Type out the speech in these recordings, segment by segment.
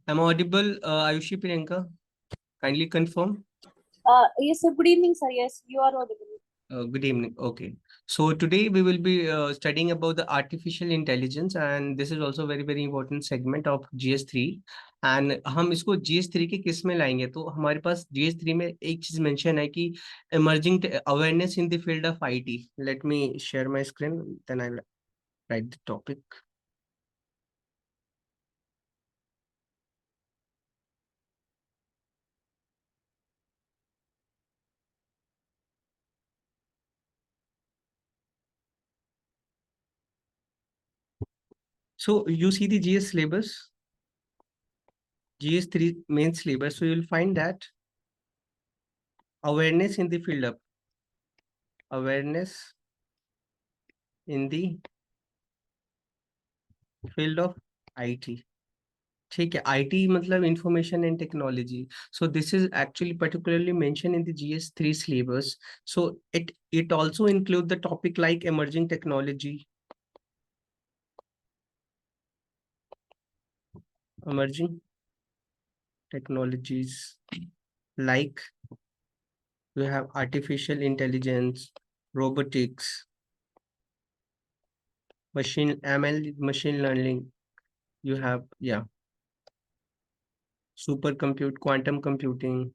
Am I audible, Ayushi Priyanka? Kindly confirm. Yes, sir. Good evening, sir. Yes, you are audible. Good evening. Okay. So today we will be studying about the artificial intelligence, and this is also very very important segment of GS3. And हम इसको GS3 के किस में लाएंगे, तो हमारे पास GS3 में एक चीज मेंशन है कि emerging awareness in the field of IT. Let me share my screen, then I'll write the topic. So you see the GS syllabus, GS3 main syllabus. So you'll find that awareness in the field of awareness in the field of IT. ठीक है, IT मतलब information and technology. So this is actually particularly mentioned in the GS3 syllabus. So it also include the topic like emerging technology, emerging technologies like we have artificial intelligence, robotics, machine ML, machine learning. You have, yeah, supercompute, quantum computing,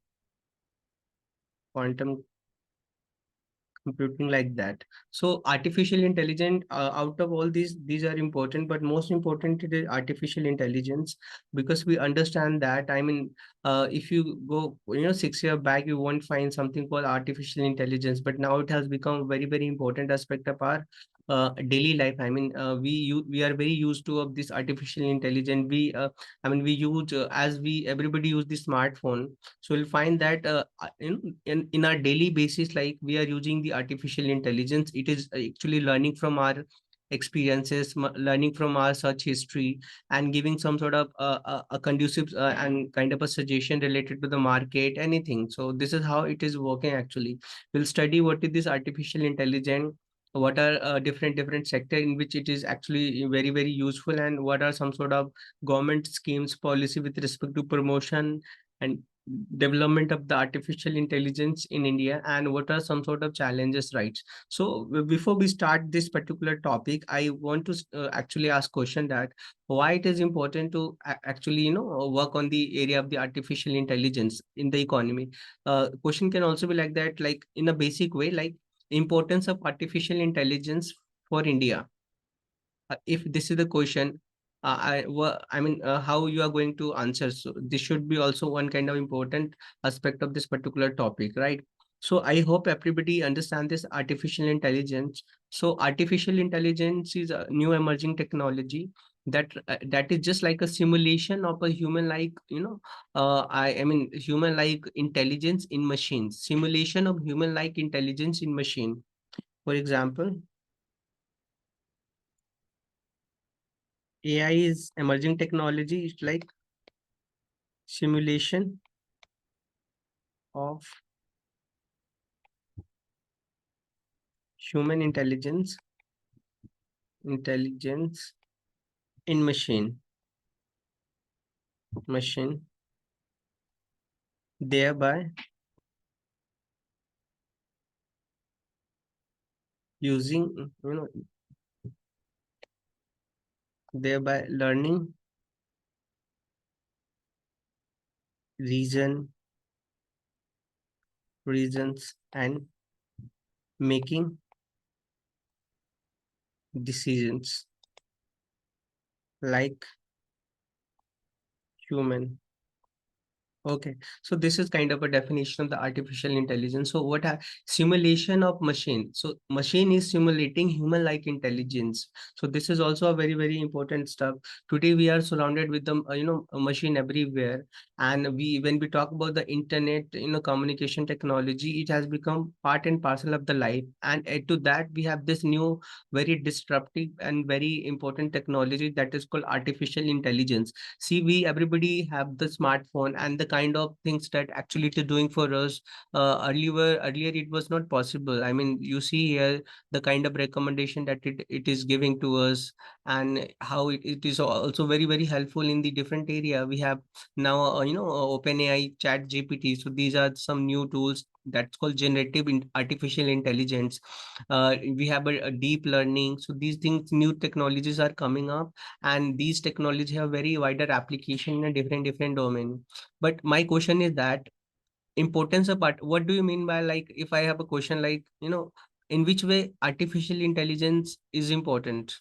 like that. So artificial intelligence, out of all these are important, but most important it is artificial intelligence, because we understand that, I mean, if you go 6 years back, you won't find something called artificial intelligence, but now it has become a very very important aspect of our daily life. I mean, we are very used to of this artificial intelligence. I mean, we use, as we everybody use the smartphone. So you'll find that in our daily basis, like we are using the artificial intelligence. It is actually learning from our experiences, learning from our search history, and giving some sort of a conducive and kind of a suggestion related to the market, anything. So this is how it is working actually. We'll study what is this artificial intelligence, what are different sector in which it is actually very very useful, and what are some sort of government schemes policy with respect to promotion and development of the artificial intelligence in India, and what are some sort of challenges, right? So before we start this particular topic, I want to actually ask question that why it is important to actually work on the area of the artificial intelligence in the economy. Question can also be like that, like in a basic way, like importance of artificial intelligence for India. If this is the question, how you are going to answer. So this should be also one kind of important aspect of this particular topic, right? So I hope everybody understand this artificial intelligence. So artificial intelligence is a new emerging technology that is just like a simulation of a human like, human like intelligence in machines, simulation of human like intelligence in machine. For example, AI is emerging technology. It's like simulation of human intelligence in machine, thereby using, thereby learning, reason reasons, and making decisions like human. Okay, so this is kind of a definition of the artificial intelligence. So what are simulation of machine? So machine is simulating human-like intelligence. So this is also a very, very important stuff. Today we are surrounded with the a machine everywhere, and when we talk about the internet, communication technology, it has become part and parcel of the life. And add to that, we have this new, very disruptive and very important technology that is called artificial intelligence. See, we everybody have the smartphone and the kind of things that actually it is doing for us. Earlier it was not possible. I mean, you see here the kind of recommendation that it is giving to us, and how it is also very, very helpful in the different area. We have now OpenAI, Chat GPT. So these are some new tools that's called artificial intelligence. We have a deep learning. So these things, new technologies are coming up, and these technology have very wider application in a different domain. But my question is that importance of what do you mean by, like, if I have a question like, in which way artificial intelligence is important,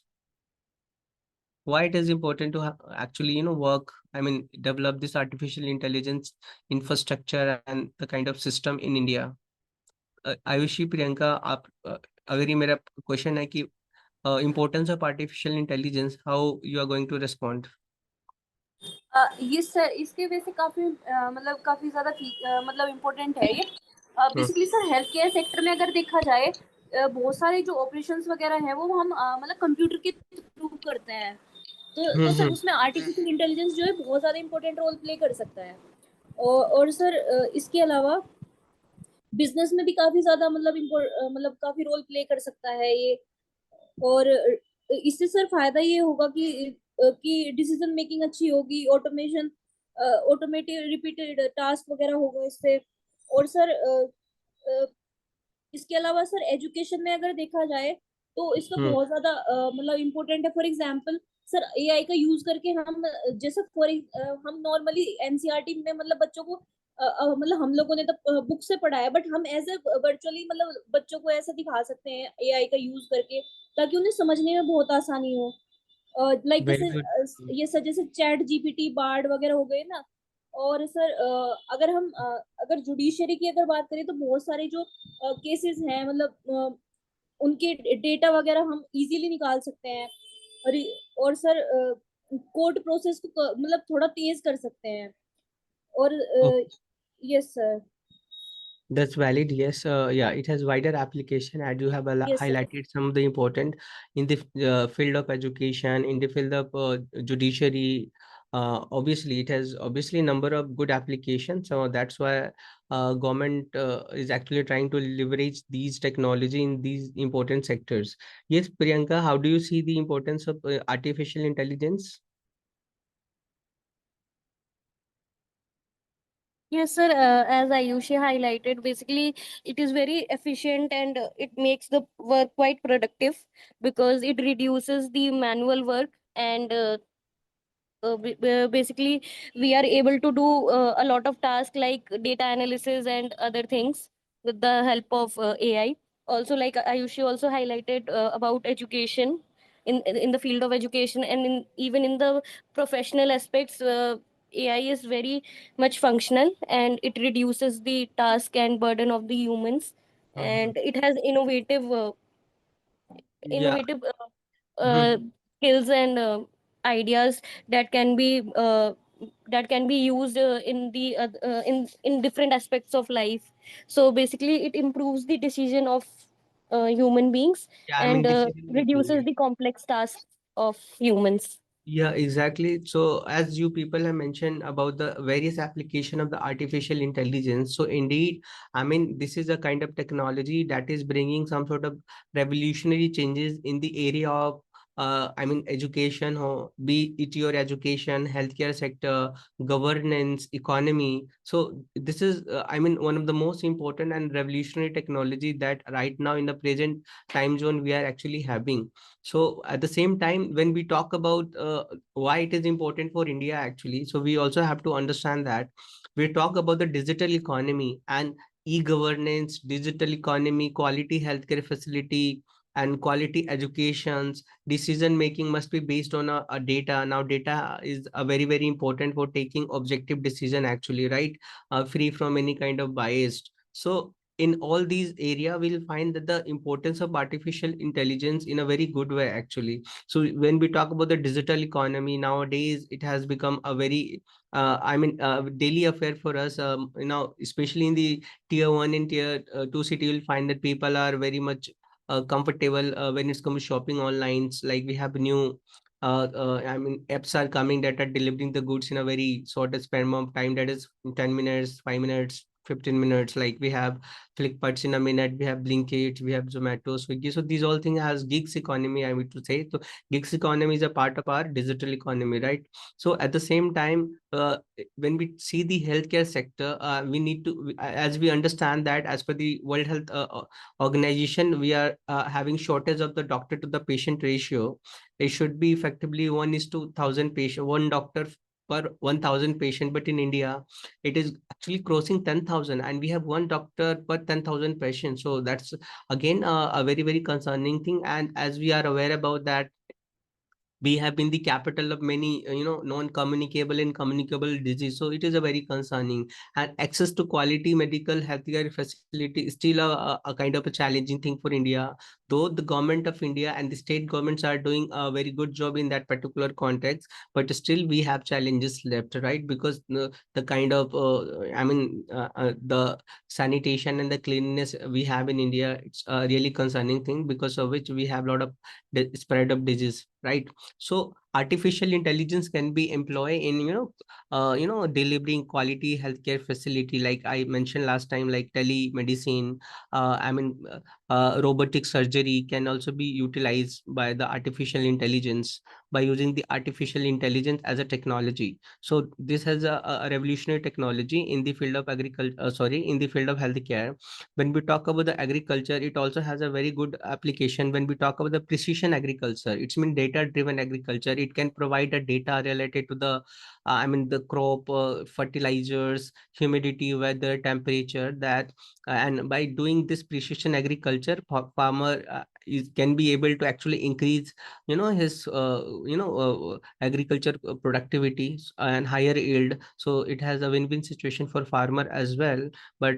why it is important to actually work, I mean, develop this artificial intelligence infrastructure and the kind of system in India? Ayushi, Priyanka, आप अगर ये मेरा question है कि importance of artificial intelligence, how you are going to respond? ये sir इसके वजह से काफी मतलब काफी ज्यादा मतलब इम्पोर्टेंट है ये। Basically sir health care sector में अगर देखा जाए, बहुत सारे जो ऑपरेशंस वगैरह हैं वो हम मतलब कंप्यूटर के थ्रू करते हैं। तो सर उसमें आर्टिफिशियल इंटेलिजेंस जो है बहुत ज्यादा इम्पोर्टेंट रोल प्ले कर सकता है। और सर इसके अलावा बिजनेस में भी काफी ज्यादा मतलब काफी रोल प्ले कर सकता है ये। और इससे सर फायदा ये होगा कि डिसीजन मेकिंग अच्छी होगी, ऑटोमेशन ऑटोमेटेड रिपीटेड टास्क वगैरह होगा इससे। और सर इसके अलावा सर एजुकेशन में अगर देखा जाए तो इसका बहुत ज्यादा मतलब इम्पोर्टेंट है। फॉर एग्जांपल सर एआई का यूज करके हम जैसे हम नॉर्मली एनसीईआरटी में मतलब बच्चों को मतलब हम लोगों ने तो बुक से पढ़ा है, बट हम एज ए वर्चुअली मतलब बच्चों को ऐसा दिखा सकते हैं एआई का यूज करके, ताकि उन्हें समझने में बहुत आसानी हो। Like Very good. ये सर जैसे चैट जीपीटी, बार्ड वगैरह हो गए ना। और सर अगर हम अगर जुडिशरी की अगर बात करें तो बहुत सारे जो केसेस हैं मतलब उनके डेटा वगैरह हम इजीली निकाल सकते हैं। और सर कोर्ट प्रोसेस को मतलब थोड़ा तेज कर सकते हैं। और yes sir. That's valid. Yes. Yeah, it has wider application, and you have yes sir. highlighted some of the important in the field of education, in the field of judiciary. Obviously, it has obviously number of good applications. So that's why government is actually trying to leverage these technology in these important sectors. Yes, Priyanka, how do you see the importance of artificial intelligence? Yes, sir. As Ayushi highlighted, basically it is very efficient and it makes the work quite productive because it reduces the manual work and basically we are able to do a lot of tasks like data analysis and other things with the help of AI. Also, like Ayushi also highlighted about education. in the field of education, and even in the professional aspects. AI is very much functional, and it reduces the task and burden of the humans, Uh-huh. and it has Yeah. innovative uh, Mhm. skills and ideas that can be used in different aspects of life. So basically it improves the decision of human beings, Yeah, I and mean decision making, reduces right? the complex tasks of humans. Yeah, exactly. So as you people have mentioned about the various application of the artificial intelligence, so indeed, I mean, this is a kind of technology that is bringing some sort of revolutionary changes in the area of, I mean, education, or be it your education, healthcare sector, governance, economy. So this is, I mean, one of the most important and revolutionary technology that right now in the present time zone we are actually having. So at the same time, when we talk about why it is important for India actually, so we also have to understand that we talk about the digital economy and e-governance, digital economy, quality healthcare facility, and quality educations. Decision making must be based on a data. Now, data is a very, very important for taking objective decision actually, right? Free from any kind of bias. So in all these area we'll find that the importance of artificial intelligence in a very good way actually. So when we talk about the digital economy nowadays, it has become a very I mean daily affair for us, especially in the tier 1 and tier 2 city. You'll find that people are very much comfortable when it's come to shopping online. Like we have new I mean apps are coming that are delivering the goods in a very short span of time, that is 10 minutes, 5 minutes, 15 minutes. Like we have Flipkarts in a minute, we have Blinkit, we have Zomato, Swiggy. So these all things has gigs economy, I would to say. So gigs economy is a part of our digital economy, right? So at the same time, when we see the healthcare sector, we need to, as we understand that as per the World Health Organization, we are having shortage of the doctor to the patient ratio. It should be effectively 1:1,000 patient, one doctor per 1,000 patient. But in India, it is actually crossing 10,000, and we have one doctor per 10,000 patients. So that's again a very, very concerning thing. And as we are aware about that, we have been the capital of many non-communicable and communicable disease. So it is a very concerning, and access to quality medical healthcare facility is still a kind of a challenging thing for India, though the government of India and the state governments are doing a very good job in that particular context. But still we have challenges left, right? Because the kind of the sanitation and the cleanliness we have in India, it's a really concerning thing, because of which we have a lot of spread of disease, right? So artificial intelligence can be employed in delivering quality healthcare facility, like I mentioned last time, like telemedicine. Robotic surgery can also be utilized by the artificial intelligence, by using the artificial intelligence as a technology. So this has a revolutionary technology in the field of agriculture. Sorry, in the field of healthcare. When we talk about the agriculture, it also has a very good application. When we talk about the precision agriculture, it's mean data driven agriculture. It can provide the data related to the the crop, fertilizers, humidity, weather, temperature, that and by doing this precision agriculture, farmer can be able to actually increase his agriculture productivity and higher yield. So it has a win-win situation for farmer as well. But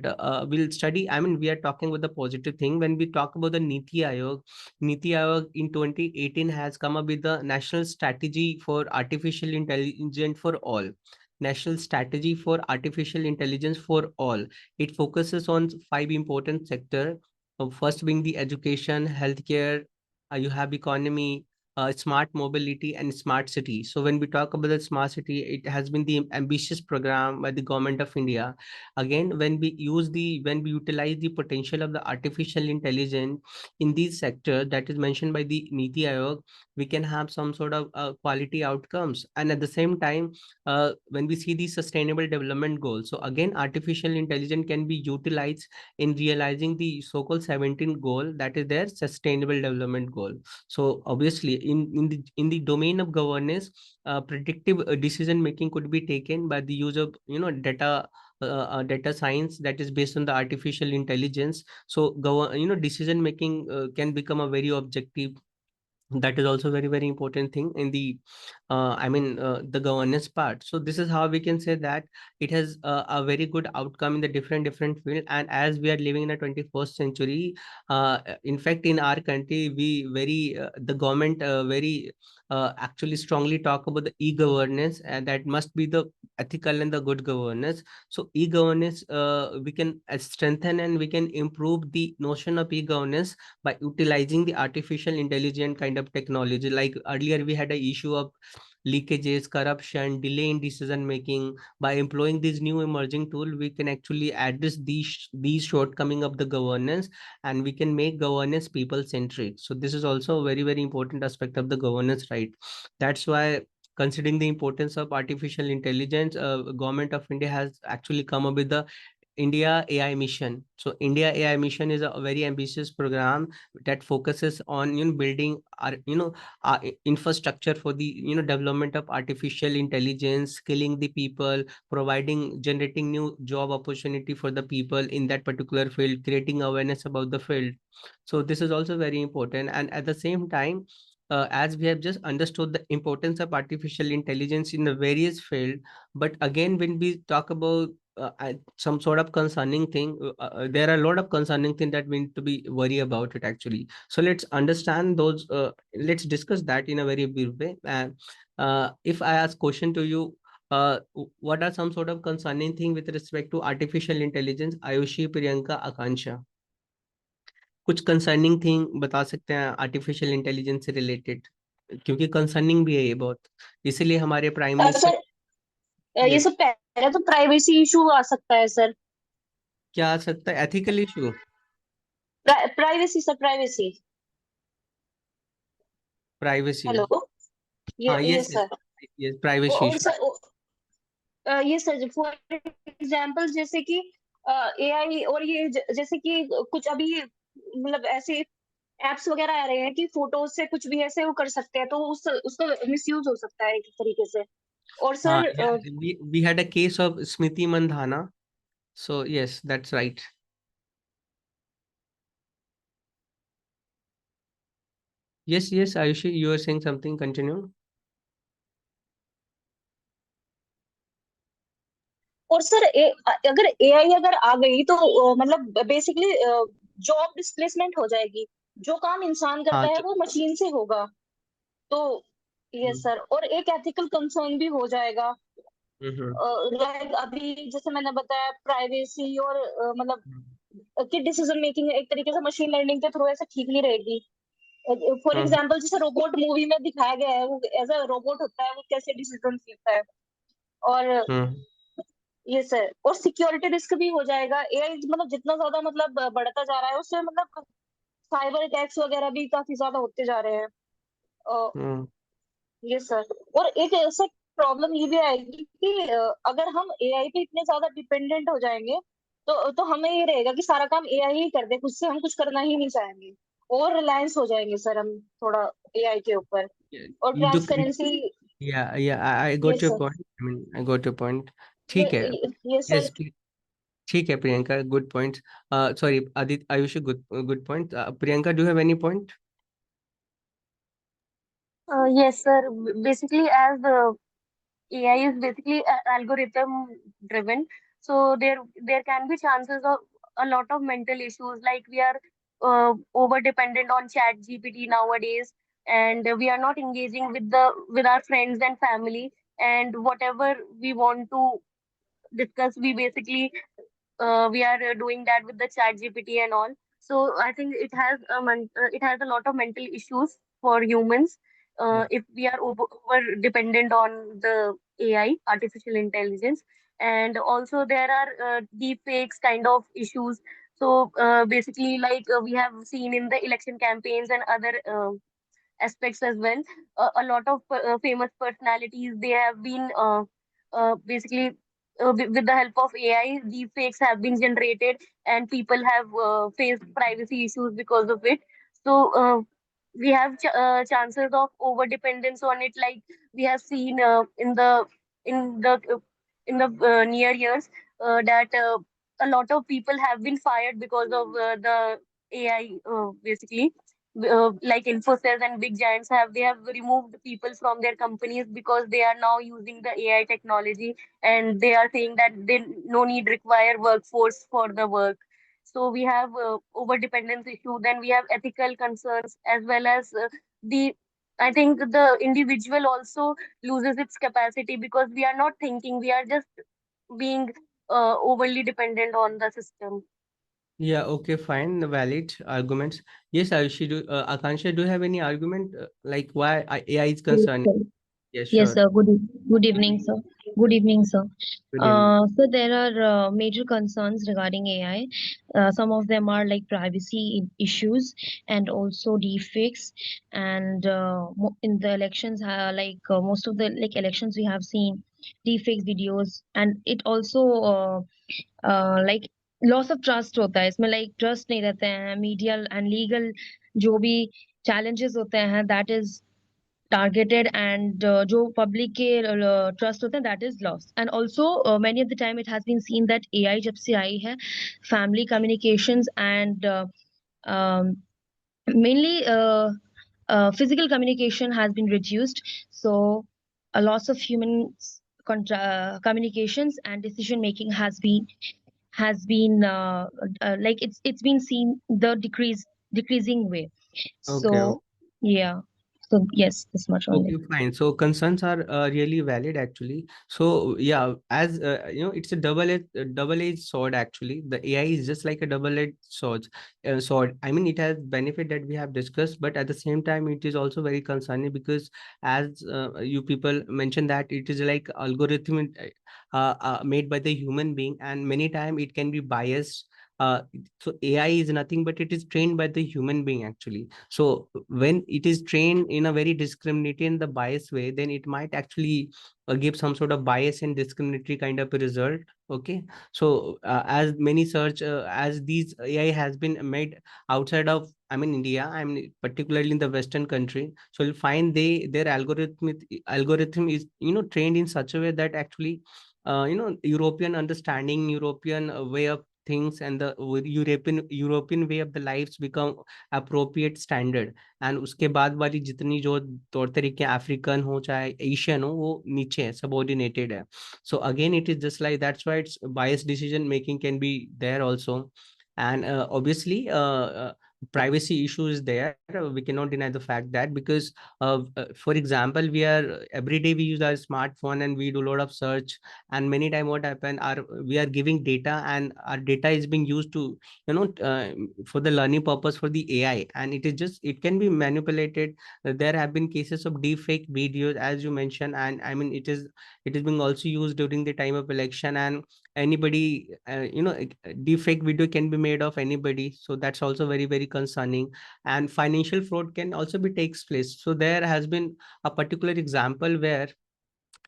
we'll study, I mean, we are talking with the positive thing. When we talk about the Niti Aayog in 2018 has come up with the national strategy for artificial intelligence for all. National strategy for artificial intelligence for all. It focuses on five important sector. First being the education, healthcare, you have economy, smart mobility, and smart city. So when we talk about the smart city, it has been the ambitious program by the government of India. Again, when we utilize the potential of the artificial intelligence in these sectors that is mentioned by the Niti Aayog, we can have some sort of quality outcomes. And at the same time, when we see the sustainable development goals, so again artificial intelligence can be utilized in realizing the so-called 17 goal, that is their sustainable development goal. So obviously in the domain of governance, predictive decision making could be taken by the use of data science that is based on the artificial intelligence. So decision making can become a very objective That is also very, very important thing in the the governance part. So this is how we can say that it has a very good outcome in the different field. And as we are living in the 21st century, in fact in our country we very the government very actually strongly talk about the e-governance, and that must be the ethical and the good governance. So e-governance, we can strengthen and we can improve the notion of e-governance by utilizing the artificial intelligence kind of technology. Like earlier we had a issue of leakages, corruption, delay in decision making. By employing this new emerging tool, we can actually address these shortcoming of the governance, and we can make governance people centric. So this is also a very, very important aspect of the governance, right? That's why, considering the importance of artificial intelligence, government of India has actually come up with the India AI mission. So India AI mission is a very ambitious program that focuses on building our infrastructure for the development of artificial intelligence, skilling the people, providing generating new job opportunity for the people in that particular field, creating awareness about the field. So this is also very important. And at the same time, as we have just understood the importance of artificial intelligence in the various field, but again when we talk about some sort of concerning thing, there are a lot of concerning things that we need to be worry about it actually. So let's understand those, let's discuss that in a very brief way. And if I ask question to you, what are some sort of concerning thing with respect to artificial intelligence? Ayushi, Priyanka, Akansha, कुछ concerning thing बता सकते हैं artificial intelligence से related, क्योंकि concerning भी है ये बहुत, इसीलिए हमारे प्राइम मिनिस्टर। सर ये यस। सब पहले तो प्राइवेसी इशू आ सकता है सर। क्या आ सकता है? Ethical issue? Privacy sir, privacy. Privacy? Hello. हाँ, ये yes yes. Sir. Yes, privacy और इशू। सर ये सर फॉर एग्जांपल जैसे कि एआई और ये जैसे कि कुछ अभी मतलब ऐसे एप्स वगैरह आ रहे हैं कि फोटोज से कुछ भी ऐसे वो कर सकते हैं, तो उस उसका मिसयूज हो सकता है एक तरीके से। और हाँ, sir we had a case of Smriti Mandhana, so yes, that's right. Yes, yes, Ayushi, you were saying something, continue. और सर अगर एआई अगर आ गई तो मतलब बेसिकली जॉब डिस्प्लेसमेंट हो जाएगी। जो काम इंसान हाँ करता है तो वो मशीन से होगा। तो ये हम्म सर और एक एथिकल कंसर्न भी हो जाएगा। हम्म लाइक अभी जैसे मैंने बताया प्राइवेसी और मतलब हम्म कि डिसीजन मेकिंग एक तरीके से मशीन लर्निंग के थ्रू ऐसे ठीक नहीं रहेगी। फॉर हम्म एग्जांपल जैसे रोबोट मूवी में दिखाया गया है, वो एज अ रोबोट होता है, वो कैसे डिसीजन लेता है। और हम्म ये सर और सिक्योरिटी रिस्क भी हो जाएगा। एआई मतलब जितना ज्यादा मतलब बढ़ता जा रहा है उससे मतलब साइबर अटैक्स वगैरह भी काफी ज्यादा होते जा रहे हैं। हम्म ये सर और एक ऐसा प्रॉब्लम ये भी आएगी कि अगर हम एआई पे इतने ज्यादा डिपेंडेंट हो जाएंगे तो हमें ये रहेगा कि सारा काम एआई ही कर दे, खुद से हम कुछ करना ही नहीं चाहेंगे। और रिलायंस हो जाएंगे सर हम थोड़ा एआई के ऊपर। और ये जो ट्रांसपेरेंसी। या I ये got your sir point, I mean I got your point. ये ठीक है। ये सर। Yes, ठीक है Priyanka, good point. Sorry Aditya, Ayushi, good good point. Priyanka, do have any point? Yes, sir. Basically, as AI is basically algorithm driven, so there can be chances of a lot of mental issues. Like we are over dependent on Chat GPT nowadays, and we are not engaging with our friends and family. And whatever we want to discuss, we are doing that with the Chat GPT and all. So I think it has a lot of mental issues for humans if we are over dependent on the AI, artificial intelligence. And also there are deep fakes kind of issues. So basically, like we have seen in the election campaigns and other aspects as well. A lot of famous personalities, they have been basically with the help of AI, deepfakes have been generated, and people have faced privacy issues because of it. So we have chances of over dependence on it, like we have seen in the in the near years that a lot of people have been fired because of the AI basically. like Infosys and big giants they have removed people from their companies because they are now using the AI technology, and they are saying that they no need require workforce for the work. So we have over dependence issue, then we have ethical concerns, as well as the I think the individual also loses its capacity because we are not thinking, we are just being overly dependent on the system. Yeah, okay, fine. Valid arguments. Yes, Ayushi, Akansha, do you have any argument like why AI is Yes, concerned? sir. Yes, Yes, sure. sir. Good evening, sir. Good evening, sir. Good evening. So there are major concerns regarding AI. Some of them are like privacy issues and also deepfakes. And in the elections, most of the like elections we have seen deepfakes videos, and it also like loss of trust होता है इसमें, like trust नहीं रहते हैं media and legal जो भी challenges होते हैं दैट इज targeted, and जो public के trust होते हैं that is lost. And also many of the time it has been seen that AI जब से आई है family communications and um, mainly physical communication has been reduced, so a loss of human communications and decision making has been like it's been seen the decreasing way. Okay, So yeah, so yes, this much only. okay, fine. So concerns are really valid actually. So yeah, as it's a double-edged sword actually. The AI is just like a double-edged sword. Sword. I mean, it has benefit that we have discussed, but at the same time, it is also very concerning because as you people mentioned that it is like algorithm made by the human being, and many time it can be biased. So AI is nothing but it is trained by the human being actually. So when it is trained in a very discriminatory and the biased way, then it might actually give some sort of bias and discriminatory kind of a result. Okay. So as many search as these AI has been made outside of, I mean, India, I mean, particularly in the Western country. So you'll find their algorithm is, trained in such a way that actually, European understanding, European way of things, and the European way of the lives become appropriate standard. And उसके बाद वाली जितनी जो तौर तरीके African हो चाहे Asian हो वो नीचे है, सबऑर्डिनेटेड है. So again it is just like that's why it's bias decision making can be there also. And obviously privacy issue is there. We cannot deny the fact that because for example, we are every day we use our smartphone and we do a lot of search, and many time what happen are we are giving data, and our data is being used to, for the learning purpose for the AI, and it can be manipulated. There have been cases of deepfake videos as you mentioned, and I mean it is being also used during the time of election, and anybody deepfake video can be made of anybody, so that's also very very concerning. And financial fraud can also be takes place. So there has been a particular example where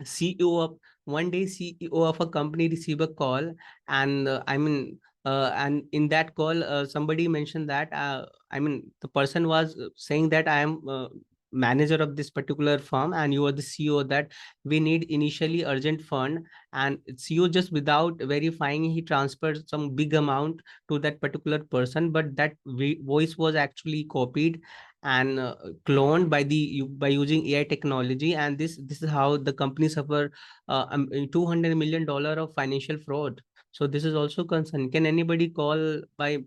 CEO of one day CEO of a company receive a call, and and in that call somebody mentioned that I mean the person was saying that I am manager of this particular firm and you are the CEO, that we need initially urgent fund, and CEO just without verifying he transferred some big amount to that particular person, but that voice was actually copied and cloned by using AI technology, and this is how the company suffer $200 million of financial fraud. So this is also concern. Can anybody call by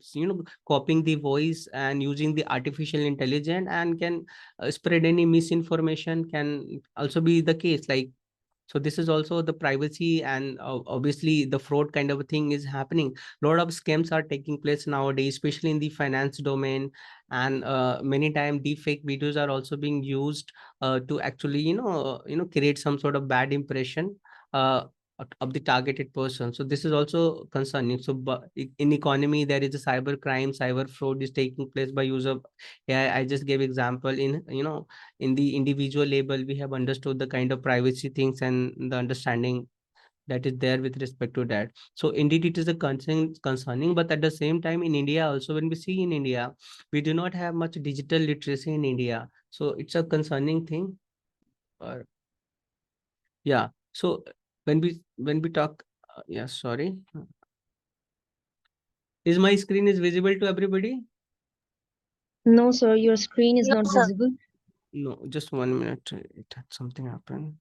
copying the voice and using the artificial intelligence, and can spread any misinformation? Can also be the case. Like, so this is also the privacy, and obviously the fraud kind of a thing is happening. A lot of scams are taking place nowadays, especially in the finance domain, and many times deepfake videos are also being used to actually create some sort of bad impression uh, of the targeted person. So this is also concerning. So in economy there is a cyber crime, cyber fraud is taking place by use of AI. I just gave example in in the individual label we have understood the kind of privacy things and the understanding that is there with respect to that. So indeed it is a concerning, but at the same time in India also, when we see in India, we do not have much digital literacy in India, so it's a concerning thing. Or yeah, so when we talk yeah, sorry, is my screen is visible to everybody? No, sir, your screen is No, not sir. visible. No, just 1 minute. It had something happen.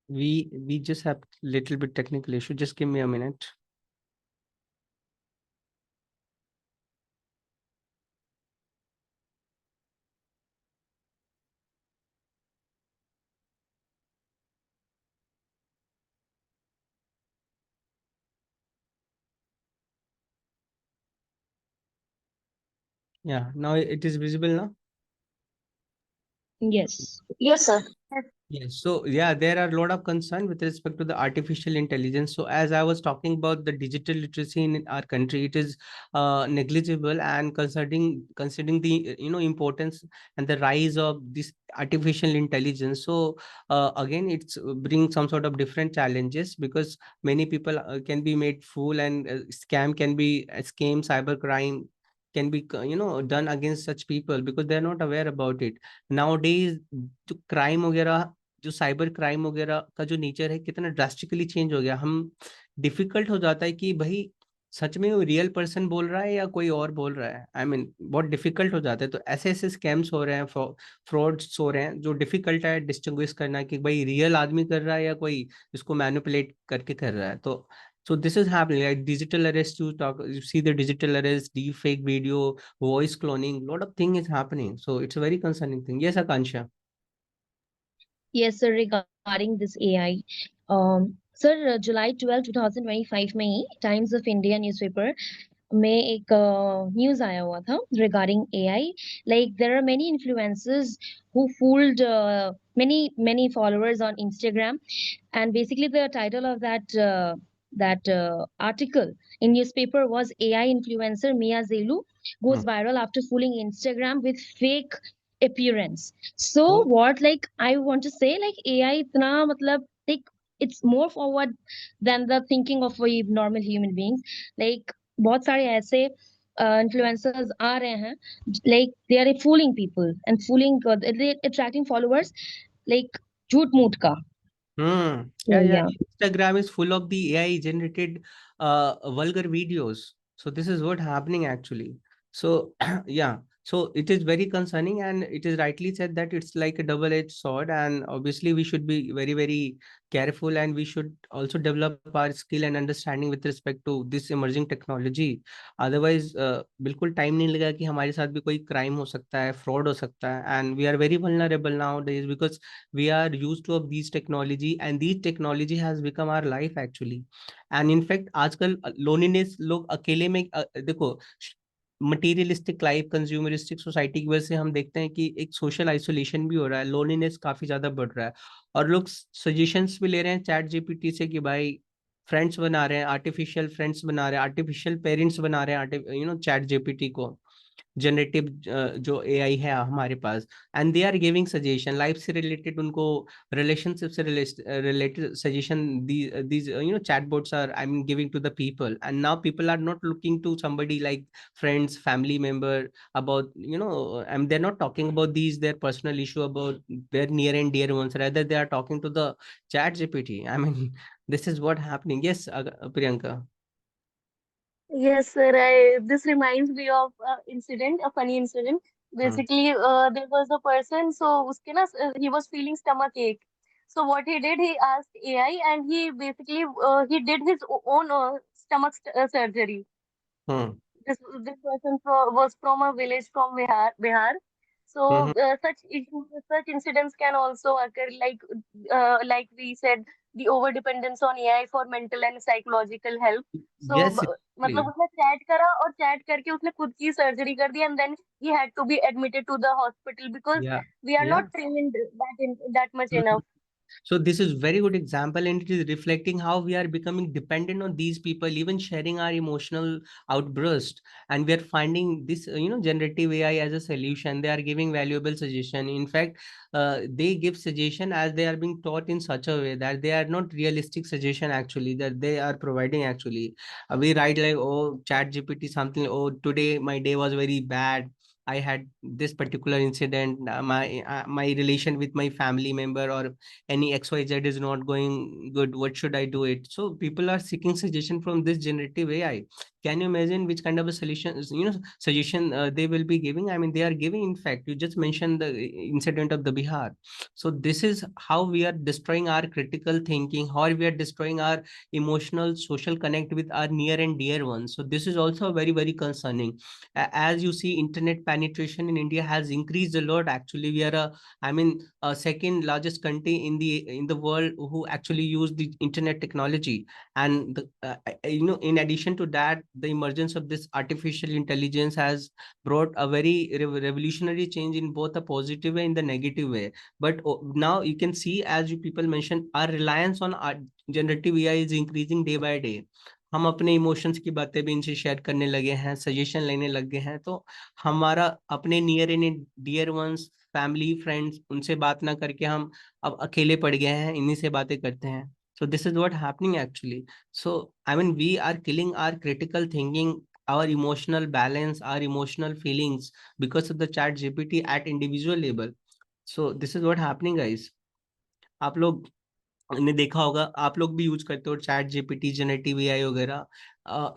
We just have little bit technical issue. Just give me a minute. Yeah, now it is visible now. Yes. Yes, sir. Yes. So yeah, there are a lot of concern with respect to the artificial intelligence. So as I was talking about the digital literacy in our country, it is negligible, and considering the importance and the rise of this artificial intelligence. So again, it's bring some sort of different challenges, because many people can be made fool, and scam can be scam, cybercrime can be done against such people, because they are not aware about it nowadays. जो crime वगैरह, जो cyber crime वगैरह का जो nature है, कितना drastically change हो गया। हम डिफिकल्ट हो जाता है कि भाई सच में वो रियल पर्सन बोल रहा है या कोई और बोल रहा है। आई मीन बहुत डिफिकल्ट हो जाता है। तो ऐसे ऐसे स्कैम्स हो रहे हैं, फ्रॉड्स हो रहे हैं, जो डिफिकल्ट है डिस्टिंग्विश करना कि भाई रियल आदमी कर रहा है या कोई इसको मैनिपुलेट करके कर रहा है। तो so this is happening, like digital arrest. You see the digital arrest, deep fake video, voice cloning, lot of thing is happening. So it's a very concerning thing. Yes, Akansha. Yes, sir, regarding this AI. Sir, July 12, 2025 में ही times of India newspaper में एक news आया हुआ था regarding AI. Like there are many influencers who fooled many followers on Instagram, and basically the title of that article in newspaper was AI influencer Mia Zelu Hmm. goes viral after fooling Instagram with fake appearance. So Oh. what, like, I want to say, like, AI itna matlab, like, it's more forward than the thinking of a normal human beings. Like बहुत सारे ऐसे influencers आ रहे हैं, like they are fooling people and fooling they attracting followers, like झूठ मूठ का. Yeah, So yeah. yeah. Instagram is full of the AI generated vulgar videos. So this is what happening actually. So yeah. So it is very concerning, and it is rightly said that it's like a double-edged sword, and obviously we should be very, very careful, and we should also develop our skill and understanding with respect to this emerging technology. Otherwise, बिल्कुल time नहीं लगा कि हमारे साथ भी कोई crime हो सकता है, fraud हो सकता है, and we are very vulnerable nowadays because we are used to of these technology, and these technology has become our life actually. And in fact आजकल loneliness, लोग अकेले में देखो, मटीरियलिस्टिक लाइफ, कंज्यूमरिस्टिक सोसाइटी की वजह से हम देखते हैं कि एक सोशल आइसोलेशन भी हो रहा है, लोनलीनेस काफी ज्यादा बढ़ रहा है, और लोग सजेशंस भी ले रहे हैं चैट जीपीटी से कि भाई फ्रेंड्स बना रहे हैं, आर्टिफिशियल फ्रेंड्स बना रहे हैं, आर्टिफिशियल पेरेंट्स बना रहे हैं चैट जीपीटी को, जनरेटिव जो एआई है हमारे पास, and they are giving suggestion life से रिलेटेड, उनको रिलेशनशिप से related suggestion, these chatbots are, I mean, giving to the people, and now people are not looking to somebody like friends, family member about and they're not talking about these their personal issue about their near and dear ones, rather they are talking to the chat gpt. I mean this is what happening. Yes, Priyanka. Yes, sir. This reminds me of incident, a funny incident. Hmm. Basically, there was a person, so uske na, he was feeling stomach ache. So what he did, he asked AI, and he basically he did his own stomach surgery. Hmm. This person was from a village from Bihar. Hmm. So such issues, such incidents can also occur, like we said, the over dependence on AI for mental and psychological help. So Yes, मतलब exactly. उसने chat करा और chat करके उसने खुद की surgery कर दी, and then he had to be admitted to the hospital because Yeah, we are yeah. not trained that much enough. So this is very good example, and it is reflecting how we are becoming dependent on these people, even sharing our emotional outburst. And we are finding this, generative AI as a solution. They are giving valuable suggestion. In fact, they give suggestion as they are being taught in such a way that they are not realistic suggestion actually, that they are providing actually. We write like, oh, chat GPT something, oh, today my day was very bad. I had this particular incident, my relation with my family member or any XYZ is not going good. What should I do it? So people are seeking suggestion from this generative AI. Can you imagine which kind of a solution, suggestion they will be giving? I mean, they are giving. In fact, you just mentioned the incident of the Bihar. So this is how we are destroying our critical thinking, how we are destroying our emotional social connect with our near and dear ones. So this is also very, very concerning. As you see, internet penetration in India has increased a lot. Actually, we are a second largest country in the world who actually use the internet technology. And in addition to that, the emergence of this artificial intelligence has brought a very revolutionary change in both a positive way and the negative way. But now you can see, as you people mentioned, our reliance on generative AI is increasing day by day. हम अपने emotions की बातें भी इनसे share करने लगे हैं, suggestion लेने लगे हैं। तो हमारा अपने near and dear ones, family, friends, उनसे बात ना करके हम अब अकेले पड़ गए हैं, इन्हीं से बातें करते हैं। So this is what happening actually. So I mean, we are killing our critical thinking, our emotional balance, our emotional feelings because of the chat GPT at individual level. So this is what happening, guys. आप लोग ने देखा होगा, आप लोग भी use करते हो चैट जीपीटी, जेनेटिव एआई वगैरह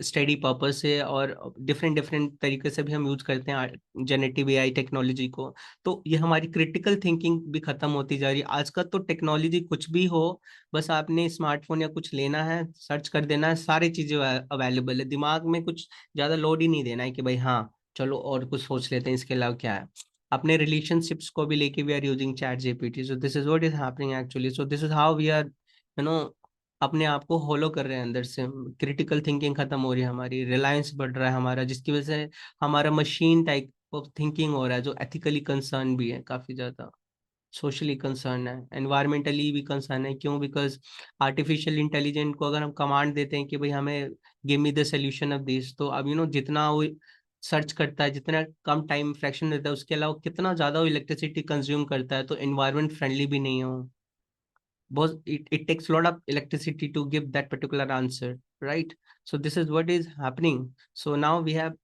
स्टडी पर्पस से, और डिफरेंट डिफरेंट तरीके से भी हम यूज करते हैं जेनेटिव एआई टेक्नोलॉजी को। तो ये हमारी क्रिटिकल थिंकिंग भी खत्म होती जा रही है। आज का तो टेक्नोलॉजी कुछ भी हो, बस आपने स्मार्टफोन या कुछ लेना है, सर्च कर देना है, सारी चीजें अवेलेबल है। दिमाग में कुछ ज्यादा लोड ही नहीं देना है कि भाई हाँ चलो और कुछ सोच लेते हैं इसके अलावा क्या है। अपने रिलेशनशिप्स को भी लेके we are using chat GPT. So this is what is happening actually. So this is how we are अपने आप को होलो कर रहे हैं अंदर से। क्रिटिकल थिंकिंग खत्म हो रही है, हमारी रिलायंस बढ़ रहा है हमारा, जिसकी वजह से हमारा मशीन टाइप ऑफ थिंकिंग हो रहा है, जो एथिकली कंसर्न भी है, काफी ज्यादा सोशली कंसर्न है, एनवायरमेंटली भी कंसर्न है। क्यों? बिकॉज आर्टिफिशियल इंटेलिजेंट को अगर हम कमांड देते हैं कि भाई हमें give me the solution of this, तो अब जितना वो सर्च करता है, जितना कम टाइम फ्रैक्शन देता है, उसके अलावा कितना ज्यादा वो इलेक्ट्रिसिटी कंज्यूम करता है, तो एनवायरमेंट फ्रेंडली भी नहीं हो। Because it takes a lot of electricity to give that particular answer, right? So this is what is happening. So now we have,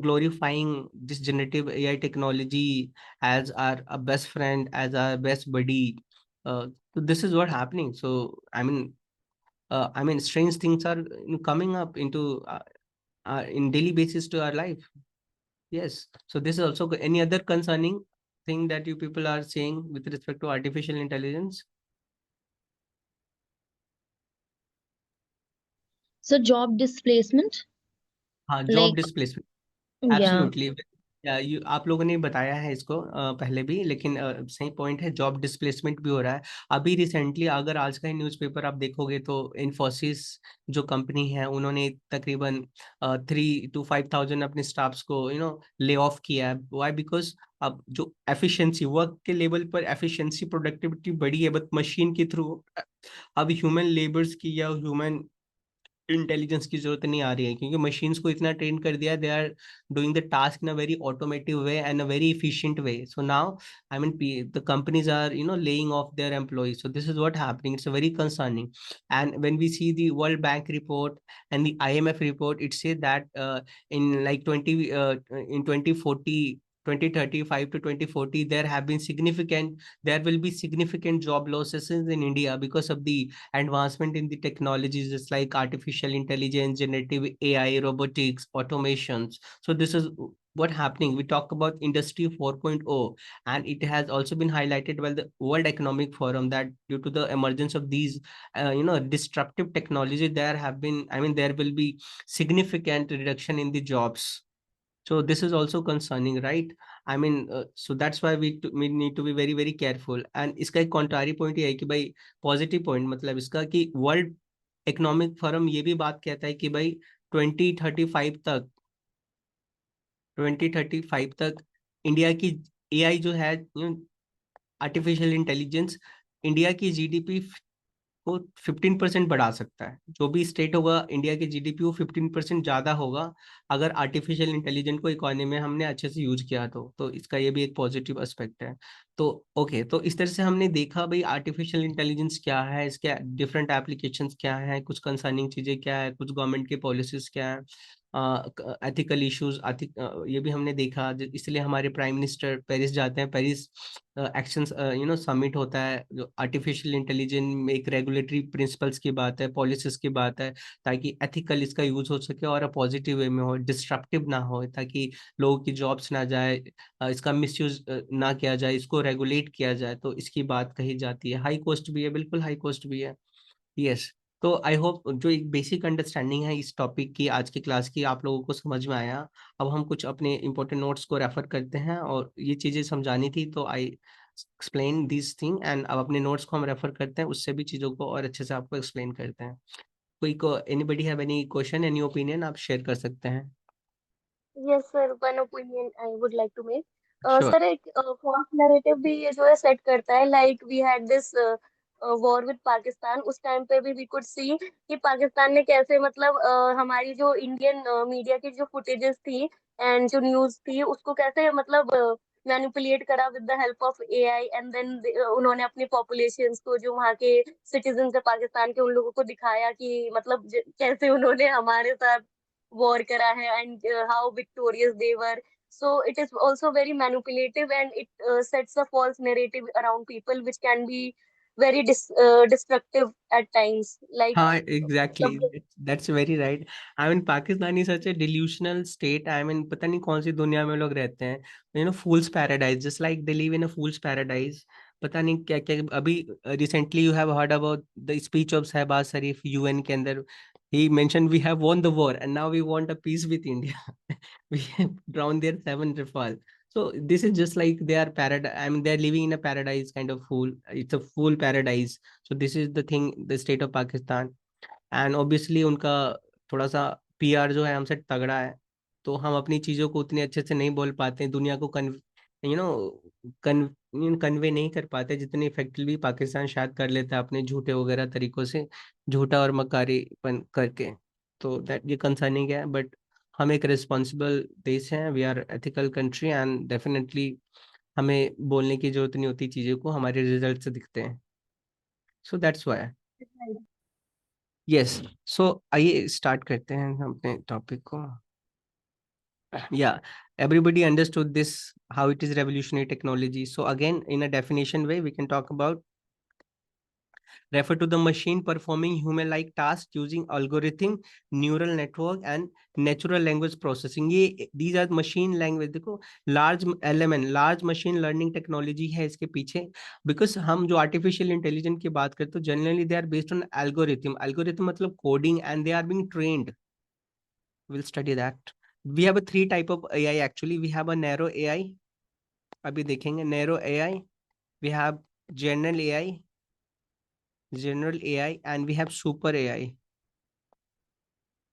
glorifying this generative AI technology as our a best friend, as our best buddy. So this is what happening. So strange things are coming up into in daily basis to our life. Yes. So this is also any other concerning thing that you people are saying with respect to artificial intelligence? So job displacement, हाँ, job like, displacement, yeah. Absolutely. आप लोगों ने बताया है इसको पहले भी, लेकिन सही पॉइंट है, जॉब डिस्प्लेसमेंट भी हो रहा है। अभी रिसेंटली अगर आज का ही न्यूज़पेपर आप देखोगे तो इन्फोसिस जो कंपनी है, उन्होंने तकरीबन 3 to 5 thousand अपने स्टाफ्स को ले ऑफ किया है। वाई? बिकॉज अब जो एफिशिएंसी, वर्क के लेवल पर एफिशिएंसी, प्रोडक्टिविटी बढ़ी है, बट मशीन के थ्रू। अब ह्यूमन लेबर्स की या ह्यूमन इंटेलिजेंस की जरूरत नहीं आ रही है, क्योंकि मशीन्स को इतना ट्रेन कर दिया, they are doing the task in a very automotive way and a very efficient way. So now, the companies are laying off their employees. So this is what happening. It's very concerning. And when we see the World Bank report and the IMF report, it says that in like 2040, 2035 to 2040, there will be significant job losses in India because of the advancement in the technologies, just like artificial intelligence, generative AI, robotics, automations. So this is what happening. We talk about industry 4.0, and it has also been highlighted by the World Economic Forum that due to the emergence of these disruptive technology, there will be significant reduction in the jobs. So this is also concerning, right? So that's why we need to be very very careful. And इसका एक contrary point ये है कि भाई, positive point मतलब इसका कि world economic forum ये भी बात कहता है कि भाई 2035 तक 2035 तक इंडिया की एआई जो है, आर्टिफिशियल इंटेलिजेंस, इंडिया की जीडीपी को 15% बढ़ा सकता है। जो भी स्टेट होगा इंडिया की जीडीपी वो 15% ज्यादा होगा, अगर आर्टिफिशियल इंटेलिजेंस को इकोनॉमी में हमने अच्छे से यूज किया तो इसका ये भी एक पॉजिटिव एस्पेक्ट है। तो ओके, तो इस तरह से हमने देखा भाई आर्टिफिशियल इंटेलिजेंस क्या है, इसके डिफरेंट एप्लीकेशंस क्या है, कुछ कंसर्निंग चीजें क्या है, कुछ गवर्नमेंट की पॉलिसीज क्या है। एथिकल इश्यूज, ये भी हमने देखा। इसलिए हमारे प्राइम मिनिस्टर पेरिस जाते हैं। पेरिस एक्शन समिट होता है, जो आर्टिफिशियल इंटेलिजेंस में एक रेगुलेटरी प्रिंसिपल्स की बात है, पॉलिसीज की बात है, ताकि एथिकल इसका यूज हो सके और पॉजिटिव वे में हो, डिस्ट्रप्टिव ना हो, ताकि लोगों की जॉब्स ना जाए, इसका मिसयूज ना किया जाए, इसको रेगुलेट किया जाए। तो इसकी बात कही जाती है। हाई कॉस्ट भी है, बिल्कुल हाई कॉस्ट भी है। यस। तो आई होप जो एक बेसिक अंडरस्टैंडिंग है इस टॉपिक की आज की क्लास की, आप लोगों को समझ में आया। अब हम कुछ अपने इंपॉर्टेंट नोट्स को रेफर करते हैं, और ये चीज़ें समझानी थी तो I explain this thing, and अब अपने नोट्स को हम रेफर करते हैं, उससे भी चीज़ों को और अच्छे से आपको एक्सप्लेन करते हैं। कोई को anybody have any question, any opinion, आप शेयर कर सकते हैं। Yes sir, one opinion I would like to make. Sure. Sir, एक फॉल्स नैरेटिव भी ये जो है सेट करता है, like we had this war with Pakistan. उस टाइम पे भी वी कुड सी कि पाकिस्तान ने कैसे मतलब हमारी जो इंडियन मीडिया की जो फुटेजेस थी एंड जो न्यूज थी उसको कैसे मतलब मैनिपुलेट करा with the help of AI, and then उन्होंने अपनी पॉपुलेशंस को, जो वहाँ के सिटीजन है पाकिस्तान के, उन लोगों को दिखाया कि मतलब कैसे उन्होंने हमारे साथ war करा है and how victorious they were. So it is also very manipulative, and it sets a false narrative around people which can be very destructive at times. Like हाँ, exactly, the that's very right. I mean Pakistan is such a delusional state. I mean पता नहीं कौन सी दुनिया में लोग रहते हैं, fools paradise, just like they live in a fools paradise. पता नहीं क्या क्या। अभी recently you have heard about the speech of Shehbaz Sharif UN के अंदर। He mention we have won the war and now we want a peace with India. We have drown there 7 rafale. So this is just like they are paradise. I mean, they are living in a paradise kind of fool. It's a fool paradise. So this is the thing, the state of Pakistan. And obviously उनका थोड़ा सा PR जो है हमसे तगड़ा है, तो हम अपनी चीज़ों को उतने अच्छे से नहीं बोल पाते हैं, दुनिया को यू नो कन्वे नहीं कर पाते जितने इफेक्टिवली पाकिस्तान शायद कर लेता है अपने झूठे वगैरह तरीकों से, झूठा और मकारीपन करके। तो दैट ये कंसर्निंग है, बट हम एक रिस्पॉन्सिबल देश हैं, we are ethical country, and definitely हमें बोलने की जरूरत नहीं होती चीज़ों को, हमारे रिजल्ट से दिखते हैं। So that's why. यस। सो आइए स्टार्ट करते हैं हम अपने टॉपिक को। Yeah, everybody understood this, how it is revolutionary technology. So again, in a definition way, we can talk about refer to the machine performing human-like tasks using algorithm, neural network, and natural language processing. ये these are machine language. देखो, large LMN, large machine learning technology है इसके पीछे, because हम जो artificial intelligence की बात करते हैं, generally they are based on algorithm. Algorithm मतलब coding, and they are being trained. We'll study that. We have a 3 type of AI actually. We have a narrow AI. अभी देखेंगे narrow AI. We have general AI, and we have super AI.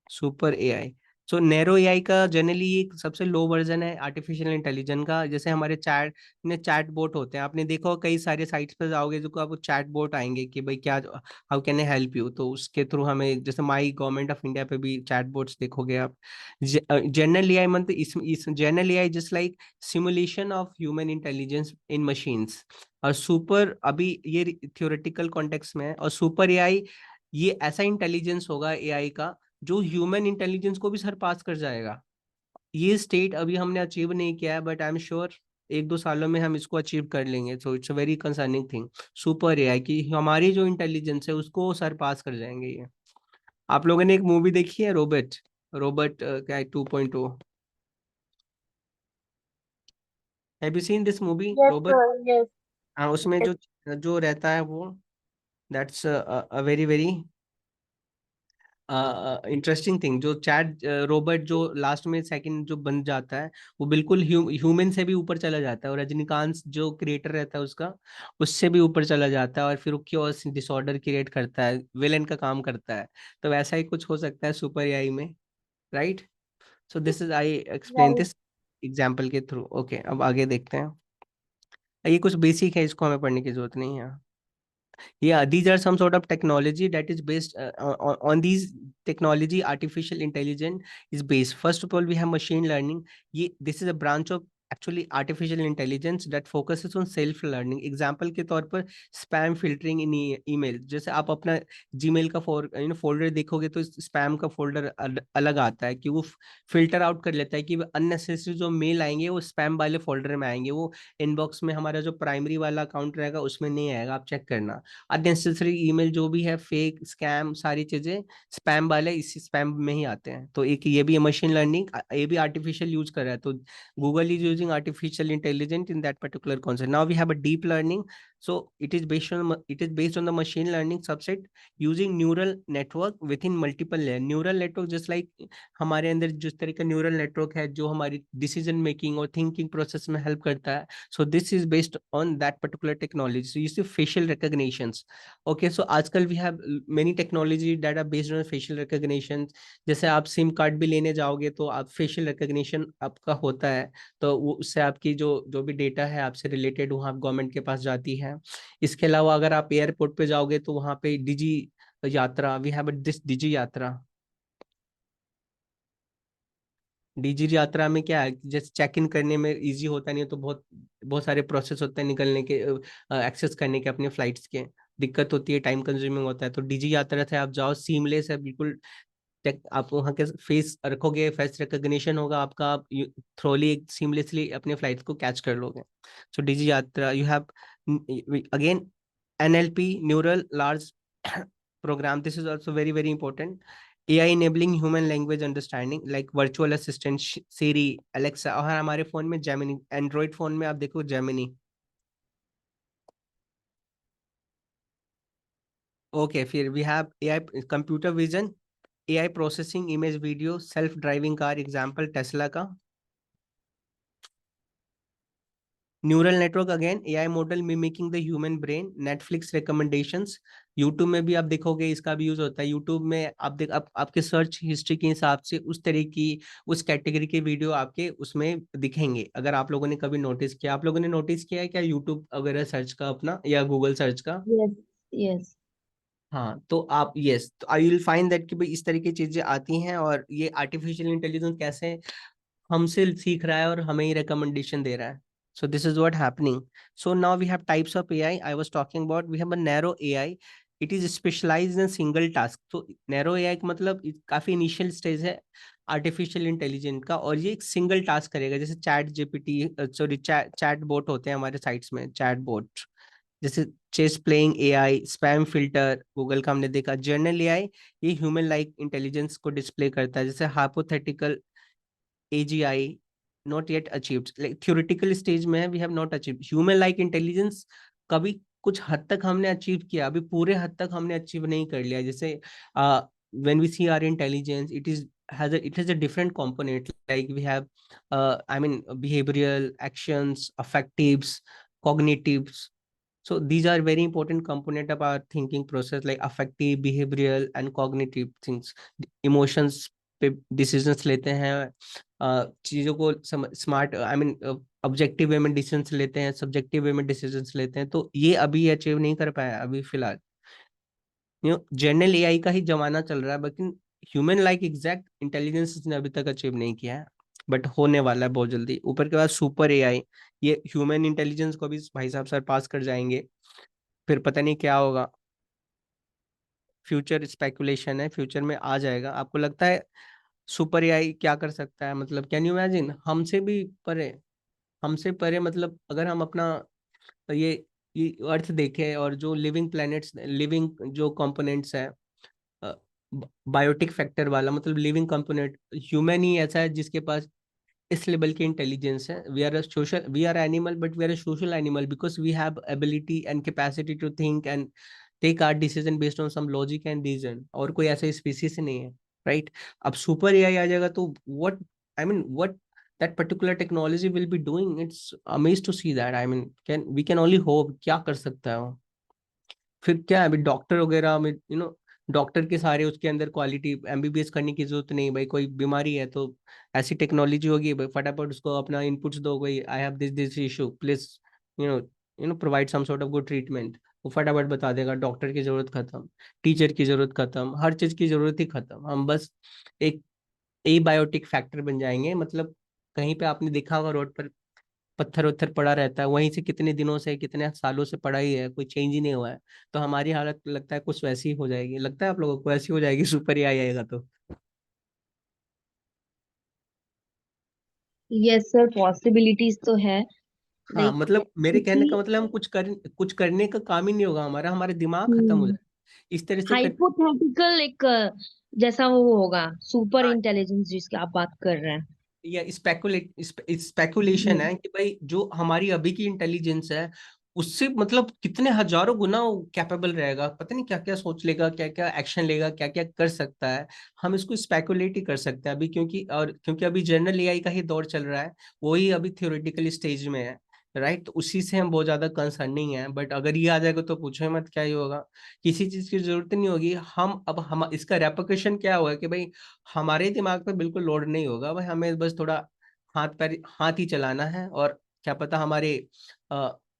Super AI. So narrow AI का generally एक सबसे लो version है artificial intelligence का। जैसे हमारे chat bot होते हैं, आपने देखा कई सारे साइट्स पर जाओगे जो आपको चैट बोट आएंगे कि भाई क्या, how can I help you, तो उसके थ्रू हमें, जैसे माई गवर्नमेंट ऑफ इंडिया पे भी चैट बोट्स देखोगे आप। जनरल एआई मतलब इस general AI just like simulation of human intelligence in machines. और सुपर अभी ये थियोरेटिकल कॉन्टेक्स्ट में है, और सुपर एआई ये ऐसा इंटेलिजेंस होगा एआई का जो ह्यूमन इंटेलिजेंस को भी सरपास कर जाएगा। ये स्टेट अभी हमने अचीव नहीं किया है, बट आई एम श्योर 1-2 सालों में हम इसको अचीव कर लेंगे। So it's a very concerning thing, super AI की हमारी जो इंटेलिजेंस है उसको सरपास कर जाएंगे ये। आप लोगों ने एक मूवी देखी है रोबोट, रोबोट क्या 2.0? Have you seen this movie yes robot? sir, yes हाँ, उसमें yes जो जो रहता है वो, that's a very very interesting thing. जो चैट रोबोट जो लास्ट में सेकंड जो बन जाता है, वो बिल्कुल ह्यूमन से भी ऊपर चला जाता है, और रजनीकांत जो क्रिएटर रहता है उसका, उससे भी ऊपर चला जाता है, और फिर वो क्योस डिसऑर्डर क्रिएट करता है, विलेन का काम करता है। तो वैसा ही कुछ हो सकता है सुपर एआई में, right? So this is I explain right. This example के थ्रू। ओके, अब आगे देखते हैं। ये कुछ बेसिक है, इसको हमें पढ़ने की जरूरत नहीं है। Yeah, these are some sort of technology that is based on these technology. Artificial intelligence is based. First of all, we have machine learning. This is a branch of actually artificial intelligence that focuses on self learning. Example के तौर पर spam filtering in email. जैसे आप अपना Gmail का folder देखोगे तो spam का फोल्डर अलग आता है, कि वो फिल्टर आउट कर लेता है कि अननेसेसरी जो मेल आएंगे वो स्पैम वाले फोल्डर में आएंगे, वो इनबॉक्स में हमारा जो प्राइमरी वाला अकाउंट रहेगा उसमें नहीं आएगा, आप चेक करना। अननेसेसरी ईमेल जो भी है, फेक, स्कैम, सारी चीजें स्पैम वाले इसी स्पैम में ही आते हैं। तो एक ये भी मशीन लर्निंग, ये भी आर्टिफिशियल यूज कर रहा है। तो Google is using artificial intelligence in that particular concept. Now we have a deep learning. So it is based on the machine learning subset using neural network within multiple layer. Neural network just like हमारे अंदर जिस तरह का neural network है जो हमारी decision making और thinking process में हेल्प करता है, so this is based on that particular technology. So you see facial recognitions. Okay, so आजकल we have many technology that are based on facial recognition. जैसे आप सिम कार्ड भी लेने जाओगे तो आप फेशियल रिकॉग्निशन आपका होता है, तो वो उससे आपकी जो जो भी डेटा है आपसे रिलेटेड वहाँ गवर्नमेंट के पास जाती है। इसके अलावा अगर आप एयरपोर्ट पे जाओगे तो वहाँ पे डिजी यात्रा, वी हैव दिस डिजी यात्रा। डिजी यात्रा में क्या है, जैसे चेक इन करने में इजी होता नहीं है, तो बहुत बहुत सारे प्रोसेस होते हैं निकलने के, एक्सेस करने के अपने फ्लाइट्स के, दिक्कत होती है, टाइम कंज्यूमिंग होता है। तो डिजी यात्रा से आप जाओ, सीमलेस है बिल्कुल। आप वहाँ के फेस रखोगे, फेस रिकॉग्निशन होगा आपका, आप थ्रोली सीमलेसली अपने फ्लाइट को कैच कर लोगे। सो डिजी यात्रा, you have again NLP, neural large program. This is also very very important. AI enabling human language understanding like virtual assistant Siri, Alexa, और हमारे फोन में Gemini, एंड्रॉइड फोन में आप देखो Gemini। ओके, फिर we have AI computer vision, AI processing image video, self driving car, example Tesla का। Neural network again AI model mimicking the human brain, Netflix recommendations. YouTube में भी आप देखोगे इसका भी यूज होता है। यूट्यूब में आप देख आपके सर्च हिस्ट्री के हिसाब से उस तरह की, उस कैटेगरी के वीडियो आपके उसमें दिखेंगे। अगर आप लोगों ने कभी नोटिस किया, आप लोगों ने नोटिस किया है क्या यूट्यूब वगैरह सर्च का अपना, या गूगल सर्च का? Yes, yes. हाँ, तो आप यस, तो आई विल फाइंड दैट कि भाई इस तरह की चीजें आती हैं, और ये आर्टिफिशियल इंटेलिजेंस कैसे हमसे सीख रहा है और हमें ही रिकमेंडेशन दे रहा है। So this is what happening. So now we have types of AI. I was talking about we have a narrow AI. It is specialized in single task. So narrow AI का मतलब काफी initial stage है artificial intelligent का, और ये एक single task करेगा। जैसे chat GPT, sorry chat bot होते हैं हमारे साइट्स में, चैट बोट। जैसे chess playing AI, spam filter Google का हमने देखा। जर्नल AI ये ह्यूमन लाइक इंटेलिजेंस को डिस्प्ले करता है। जैसे hypothetical AGI not yet achieved, like theoretical stage में है, we have not achieved human like intelligence। कभी कुछ हद तक हमने अचीव किया, अभी पूरे हद तक हमने अचीव नहीं कर लिया। जैसे when we see our intelligence, it has a different component, like we have I mean behavioral, actions, affectives, cognitives. So these are very important component of our thinking process, like affective, behavioral and cognitive things। Emotions पे decisions लेते हैं, चीजों को smart I mean objective वे में decisions लेते हैं, subjective वे में decisions लेते हैं। तो ये अभी अचीव नहीं कर पाया अभी फिलहाल। जनरल AI का ही जमाना चल रहा है, लेकिन ह्यूमन लाइक एग्जैक्ट इंटेलिजेंस इसने अभी तक अचीव नहीं किया है, बट होने वाला है बहुत जल्दी। ऊपर के बाद सुपर AI, ये ह्यूमन इंटेलिजेंस को भी भाई साहब सर पास कर जाएंगे, फिर पता नहीं क्या होगा। फ्यूचर स्पेकुलेशन है, फ्यूचर में आ जाएगा। आपको लगता है सुपर AI क्या कर सकता है? मतलब कैन यू इमेजिन, हमसे भी परे, हमसे परे। मतलब अगर हम अपना ये ये अर्थ देखें, और जो लिविंग प्लैनेट्स, लिविंग जो कंपोनेंट्स है, बायोटिक फैक्टर वाला, मतलब लिविंग कंपोनेंट, ह्यूमन ही ऐसा है जिसके पास इस लेवल की इंटेलिजेंस है। We are animal, but we are a social animal, because we have ability and capacity to think and take our decision based on some logic and reason. और कोई ऐसा species नहीं है, राइट? अब super AI आ जाएगा तो what, I mean what that particular technology will be doing, it's amazed to see that। I mean we can only hope, क्या कर सकता है वो। फिर क्या है, अभी डॉक्टर वगैरह में डॉक्टर के सारे उसके अंदर क्वालिटी, MBBS करने की जरूरत नहीं भाई। कोई बीमारी है तो ऐसी टेक्नोलॉजी होगी भाई, फटाफट उसको अपना इनपुट्स दो, भाई I have this issue, please provide some sort of good treatment. वो फटाफट बता देगा, डॉक्टर की जरूरत खत्म, टीचर की जरूरत खत्म, हर चीज की जरूरत ही खत्म। हम बस एक ए बायोटिक फैक्टर बन जाएंगे। मतलब कहीं पे आपने देखा होगा रोड पर पत्थर उत्थर पड़ा रहता है, वहीं से कितने दिनों से कितने सालों से पड़ा ही है, कोई चेंज ही नहीं हुआ है। तो हमारी हालत लगता है कुछ वैसी ही हो जाएगी, लगता है आप लोगों को ऐसी हो जाएगी सुपर एआई आएगा तो? यस सर, पॉसिबिलिटीज तो है, हाँ, लाइक मतलब मेरे कहने का क्योंकि मतलब हम कुछ करने का काम ही नहीं होगा हमारा, हमारे दिमाग खत्म हो जाए इस तरह से कर। हाइपोथेटिकल एक जैसा वो होगा, सुपर हाँ, इंटेलिजेंस जिसकी आप बात कर रहे हैं। या स्पेकुलेशन है कि भाई जो हमारी अभी की इंटेलिजेंस है उससे मतलब कितने हजारों गुना कैपेबल रहेगा, पता नहीं क्या क्या सोच लेगा, क्या क्या एक्शन लेगा, क्या क्या कर सकता है। हम इसको स्पेकुलेट ही कर सकते हैं अभी, क्योंकि अभी जनरल एआई का ही दौर चल रहा है, वही अभी थियोरेटिकल स्टेज में है। राइट, तो उसी से हम बहुत ज्यादा कंसर्निंग है, बट अगर ये आ जाएगा तो पूछो ही मत क्या ही होगा। किसी चीज की जरूरत नहीं होगी, हम इसका रेपोकेशन क्या होगा कि भाई हमारे दिमाग पे बिल्कुल लोड नहीं होगा भाई, हमें बस थोड़ा हाथ ही चलाना है, और क्या पता हमारे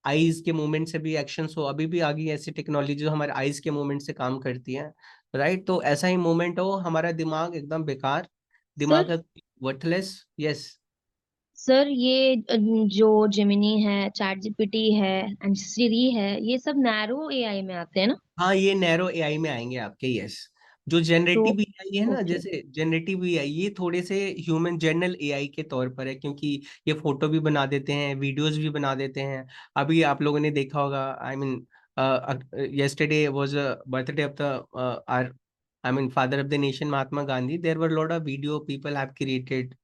आईज के मूवमेंट से भी एक्शंस हो। अभी भी आ गई ऐसी टेक्नोलॉजी जो हमारे आईज के मूवमेंट से काम करती है। राइट, तो ऐसा ही मूवमेंट हो, हमारा दिमाग एकदम बेकार, सर, दिमाग वर्थलेस। यस। सर ये जो जेमिनी है, चैट जीपीटी है एंड सिरी है, ये सब नैरो एआई में आते हैं ना? हाँ, ये नैरो एआई में आएंगे आपके। यस, जो तो जनरेटिव एआई है ना, ओके। जैसे जनरेटिव एआई ये थोड़े से ह्यूमन जनरल एआई के तौर पर है, क्योंकि ये फोटो भी बना देते हैं, वीडियोस भी बना देते हैं। अभी आप लोगों ने देखा होगा, I mean yesterday was a birthday of the our I mean father of the nation Mahatma Gandhi. There were a lot of video people have created.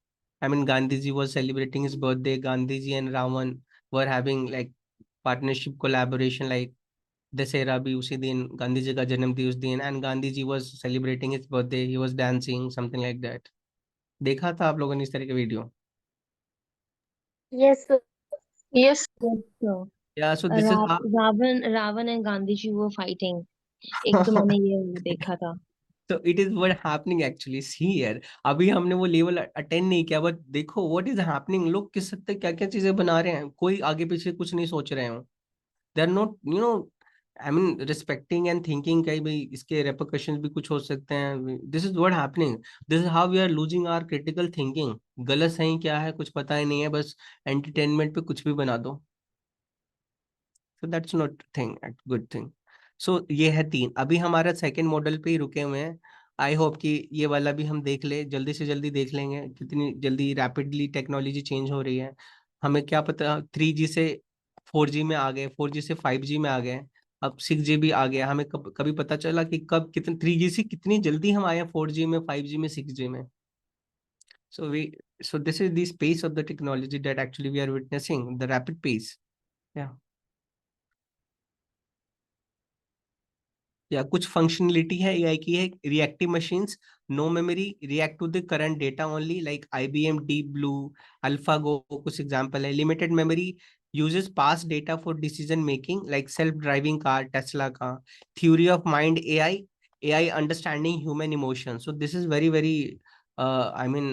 I mean Gandhi ji was celebrating his birthday. Gandhi ji and Raman were having like partnership collaboration, like Dussehra भी उसी दिन, गांधी जी का जन्मदिन उस दिन, and Gandhi ji was celebrating his birthday, he was dancing something like that. देखा था आप लोगों ने इस तरह के video? Yes. Yes. Yeah so this is Ravan Ravan and Gandhi ji वो फाइटिंग, एक तो मैंने ये वो देखा था। तो it is what happening actually, see here. अभी हमने वो लेवल अटेंड नहीं किया, बट देखो व्हाट इज हैपनिंग, लोग किस हद तक क्या क्या चीजें बना रहे हैं, कोई आगे पीछे कुछ नहीं सोच रहे हो। They are not I mean respecting and thinking कहीं भाई इसके रेpercussions भी कुछ हो सकते हैं। This is what happening, this is how we are losing our critical thinking. गलत सही क्या है कुछ पता ही नहीं है, बस एंटरटेनमेंट पे कुछ भी बना दो। So that's not thing good thing. So ये है तीन, अभी हमारा सेकंड मॉडल पे ही रुके हुए हैं। आई होप कि ये वाला भी हम देख ले, जल्दी से जल्दी देख लेंगे, कितनी जल्दी रैपिडली टेक्नोलॉजी चेंज हो रही है। हमें क्या पता 3G से 4G में आ गए, 4G से 5G में आ गए, अब 6G भी आ गया। हमें कभी पता चला कि कब कितने 3G से कितनी जल्दी हम आए हैं 4G में, 5G में, 6G में। So we so this is the space of the technology that actually we are witnessing the rapid pace. Yeah कुछ फंक्शनलिटी है एआई की है, reactive machines, no memory, react to the current data only, like IBM Deep Blue, AlphaGo कुछ example है। Limited memory, uses past data for decision making, like self driving car Tesla का। Theory of mind AI, AI understanding human emotion. So this is very very I mean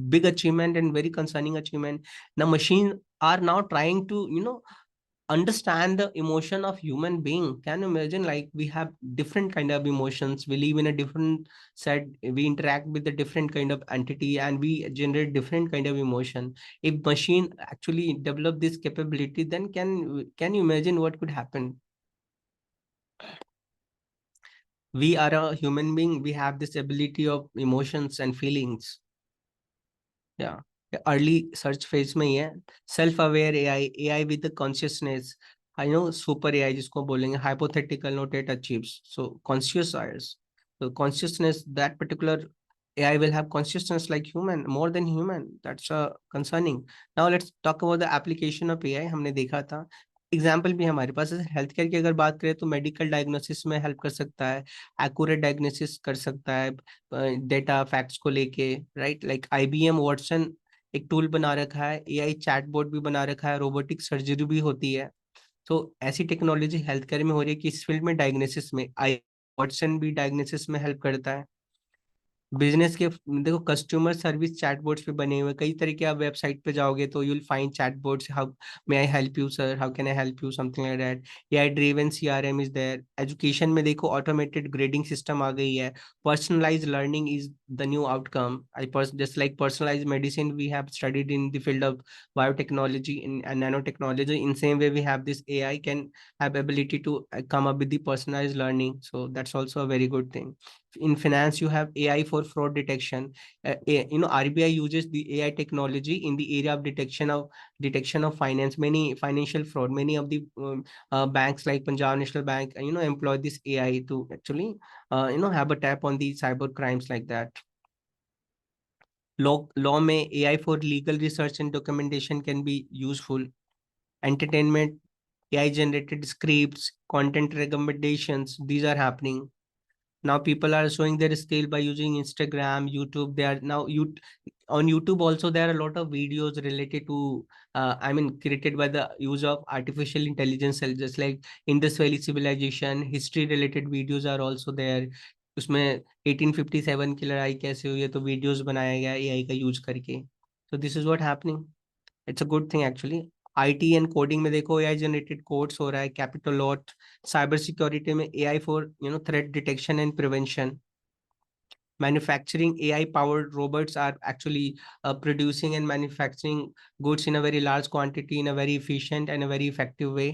big achievement and very concerning achievement. Now machine are now trying to understand the emotion of human being. Can you imagine, like we have different kind of emotions, we live in a different set, we interact with a different kind of entity, and we generate different kind of emotion. If machine actually develop this capability, then can you imagine what could happen? We are a human being, we have this ability of emotions and feelings. या early search phase में ही है। Self aware AI, AI with consciousness, I know super AI जिसको बोलेंगे, hypothetical notate achieves so conscious Aires. so consciousness, that particular AI will have consciousness like human, more than human. That's concerning. Now let's talk about the application of AI. हमने देखा था example भी हमारे पास है। Health care की अगर बात करें तो मेडिकल डायग्नोसिस में हेल्प कर सकता है, एक्यूरेट डायग्नोसिस कर सकता है डेटा फैक्ट्स को लेके। राइट, लाइक आईबीएम वाटसन एक टूल बना रखा है, एआई चैटबॉट भी बना रखा है, रोबोटिक सर्जरी भी होती है। तो ऐसी टेक्नोलॉजी हेल्थ केयर में हो रही है कि इस फील्ड में डायग्नोसिस में आई वाटसन भी डायग्नोसिस में हेल्प करता है। बिजनेस के देखो कस्टमर सर्विस चैटबॉट्स पे बने हुए कई तरीके, आप वेबसाइट पे जाओगे तो you will find chatbots, how may I help you sir, how can I help you, something like that. AI driven CRM is there. Education में देखो ऑटोमेटेड ग्रेडिंग सिस्टम आ गई है। Personalised learning is the new outcome. I just like personalised medicine we have studied in the field of biotechnology and nanotechnology, in same way we have this AI can have ability to come up with the personalized learning, so that's also a very good thing. In finance you have AI for fraud detection. RBI uses the AI technology in the area of detection of finance, many financial fraud. Many of the banks like Punjab National Bank employ this AI to actually have a tap on the cyber crimes like that. Law में AI for legal research and documentation can be useful. Entertainment, AI generated scripts, content recommendations, these are happening. Now people are showing their skill by using Instagram, YouTube. They are now on YouTube also there are a lot of videos related to created by the use of artificial intelligence, just like Indus Valley civilization, history related videos are also there. उसमें 1857 की लड़ाई कैसे हुई है तो videos बनाया गया AI का यूज करके. So this is what happening. It's a good thing actually. IT and coding में देखो AI जनरेटेड कोड्स हो रहा है. कैपिटल लॉट साइबर सिक्योरिटी में AI for threat detection and prevention. Manufacturing AI powered robots are actually producing and manufacturing goods in a very large quantity in a very efficient and a very effective way.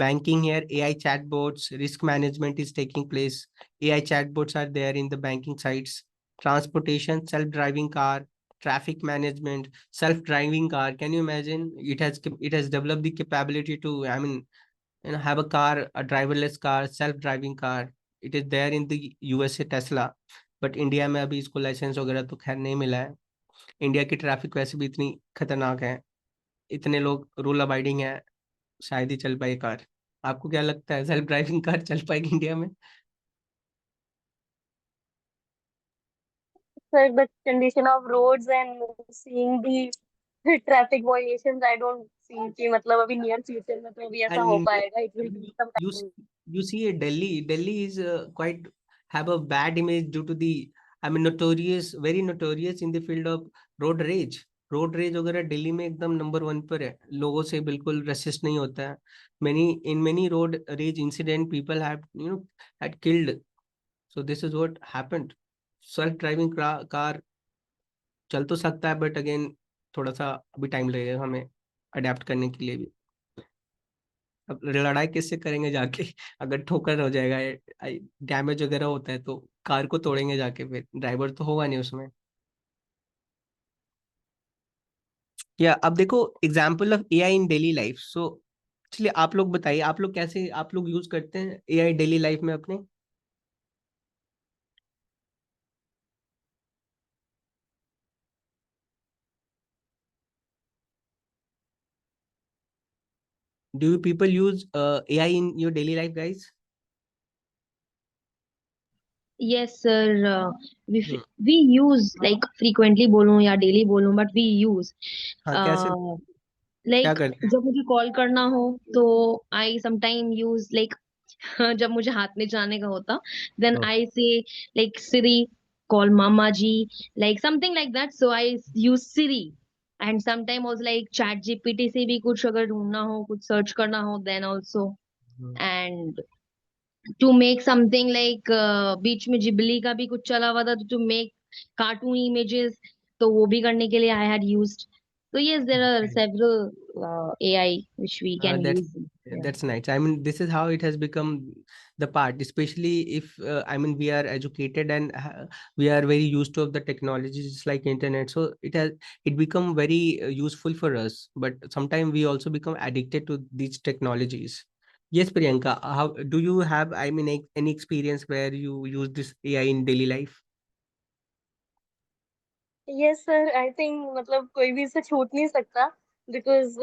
Banking here, AI chatbots, risk management is taking place. AI chatbots are there in the banking sites. Transportation, self-driving car, traffic management, self-driving car. Can you imagine? It has developed the capability to, have a car, a driverless car, self-driving car. It is there in the USA Tesla, but India में अभी इसको licence वगैरह तो खैर नहीं मिला है. India की ट्रैफिक वैसे भी इतनी खतरनाक है, इतने लोग रूल अबाइडिंग है, शायद ही चल पाए कार. आपको क्या लगता है सेल्फ ड्राइविंग कार चल पाएगी इंडिया में? Sir, the condition of roads and seeing the traffic violations, I don't see कि मतलब अभी near future में तो अभी ऐसा हो And पाएगा. It will you take some you time. you see Delhi is quite have a bad image due to the notorious, very notorious in the field of road rage. Road rage वगैरह दिल्ली में एकदम number 1 पर है, लोगों से बिल्कुल resist नहीं होता है. Many road rage incident people have had killed. So this is what happened. Self driving car चल तो सकता है बट अगेन थोड़ा सा अभी टाइम लगेगा हमें अडेप्ट करने के लिए भी. अब लड़ाई किससे करेंगे जाके अगर ठोकर हो जाएगा, डैमेज वगैरह होता है तो कार को तोड़ेंगे जाके, फिर ड्राइवर तो होगा नहीं उसमें. या अब देखो example of AI in daily life. So चलिए आप लोग बताइए, आप लोग कैसे आप लोग यूज करते हैं एआई डेली लाइफ में अपने? Do you people use AI in your daily life guys? Yes, sir. Hmm. We use like frequently बोलूं या daily बोलूं, but we use हाँ कैसे, uh, क्या like करते हैं? जब मुझे कॉल करना हो तो I sometime use like जब मुझे हाथ में चलाने का होता, then हाँ. I say like Siri, call Mama ji, like something like that. So I use Siri. And sometime also like chat GPT से भी कुछ अगर ढूंढना हो, कुछ सर्च करना हो, then also. Hmm. And to make something like बीच में जिबली का भी कुछ चला हुआ था, to make cartoon images, तो वो भी करने के लिए I had used. So yes, there are several AI which we Uh, can that's use. Yeah. that's nice. This is how it has become the part, especially if we are educated and we are very used to of the technologies like internet. So it become very useful for us. But sometimes we also become addicted to these technologies. Yes, Priyanka, how do you have any experience where you use this AI in daily life? Yes sir, I think मतलब कोई भी इसे छूट नहीं सकता because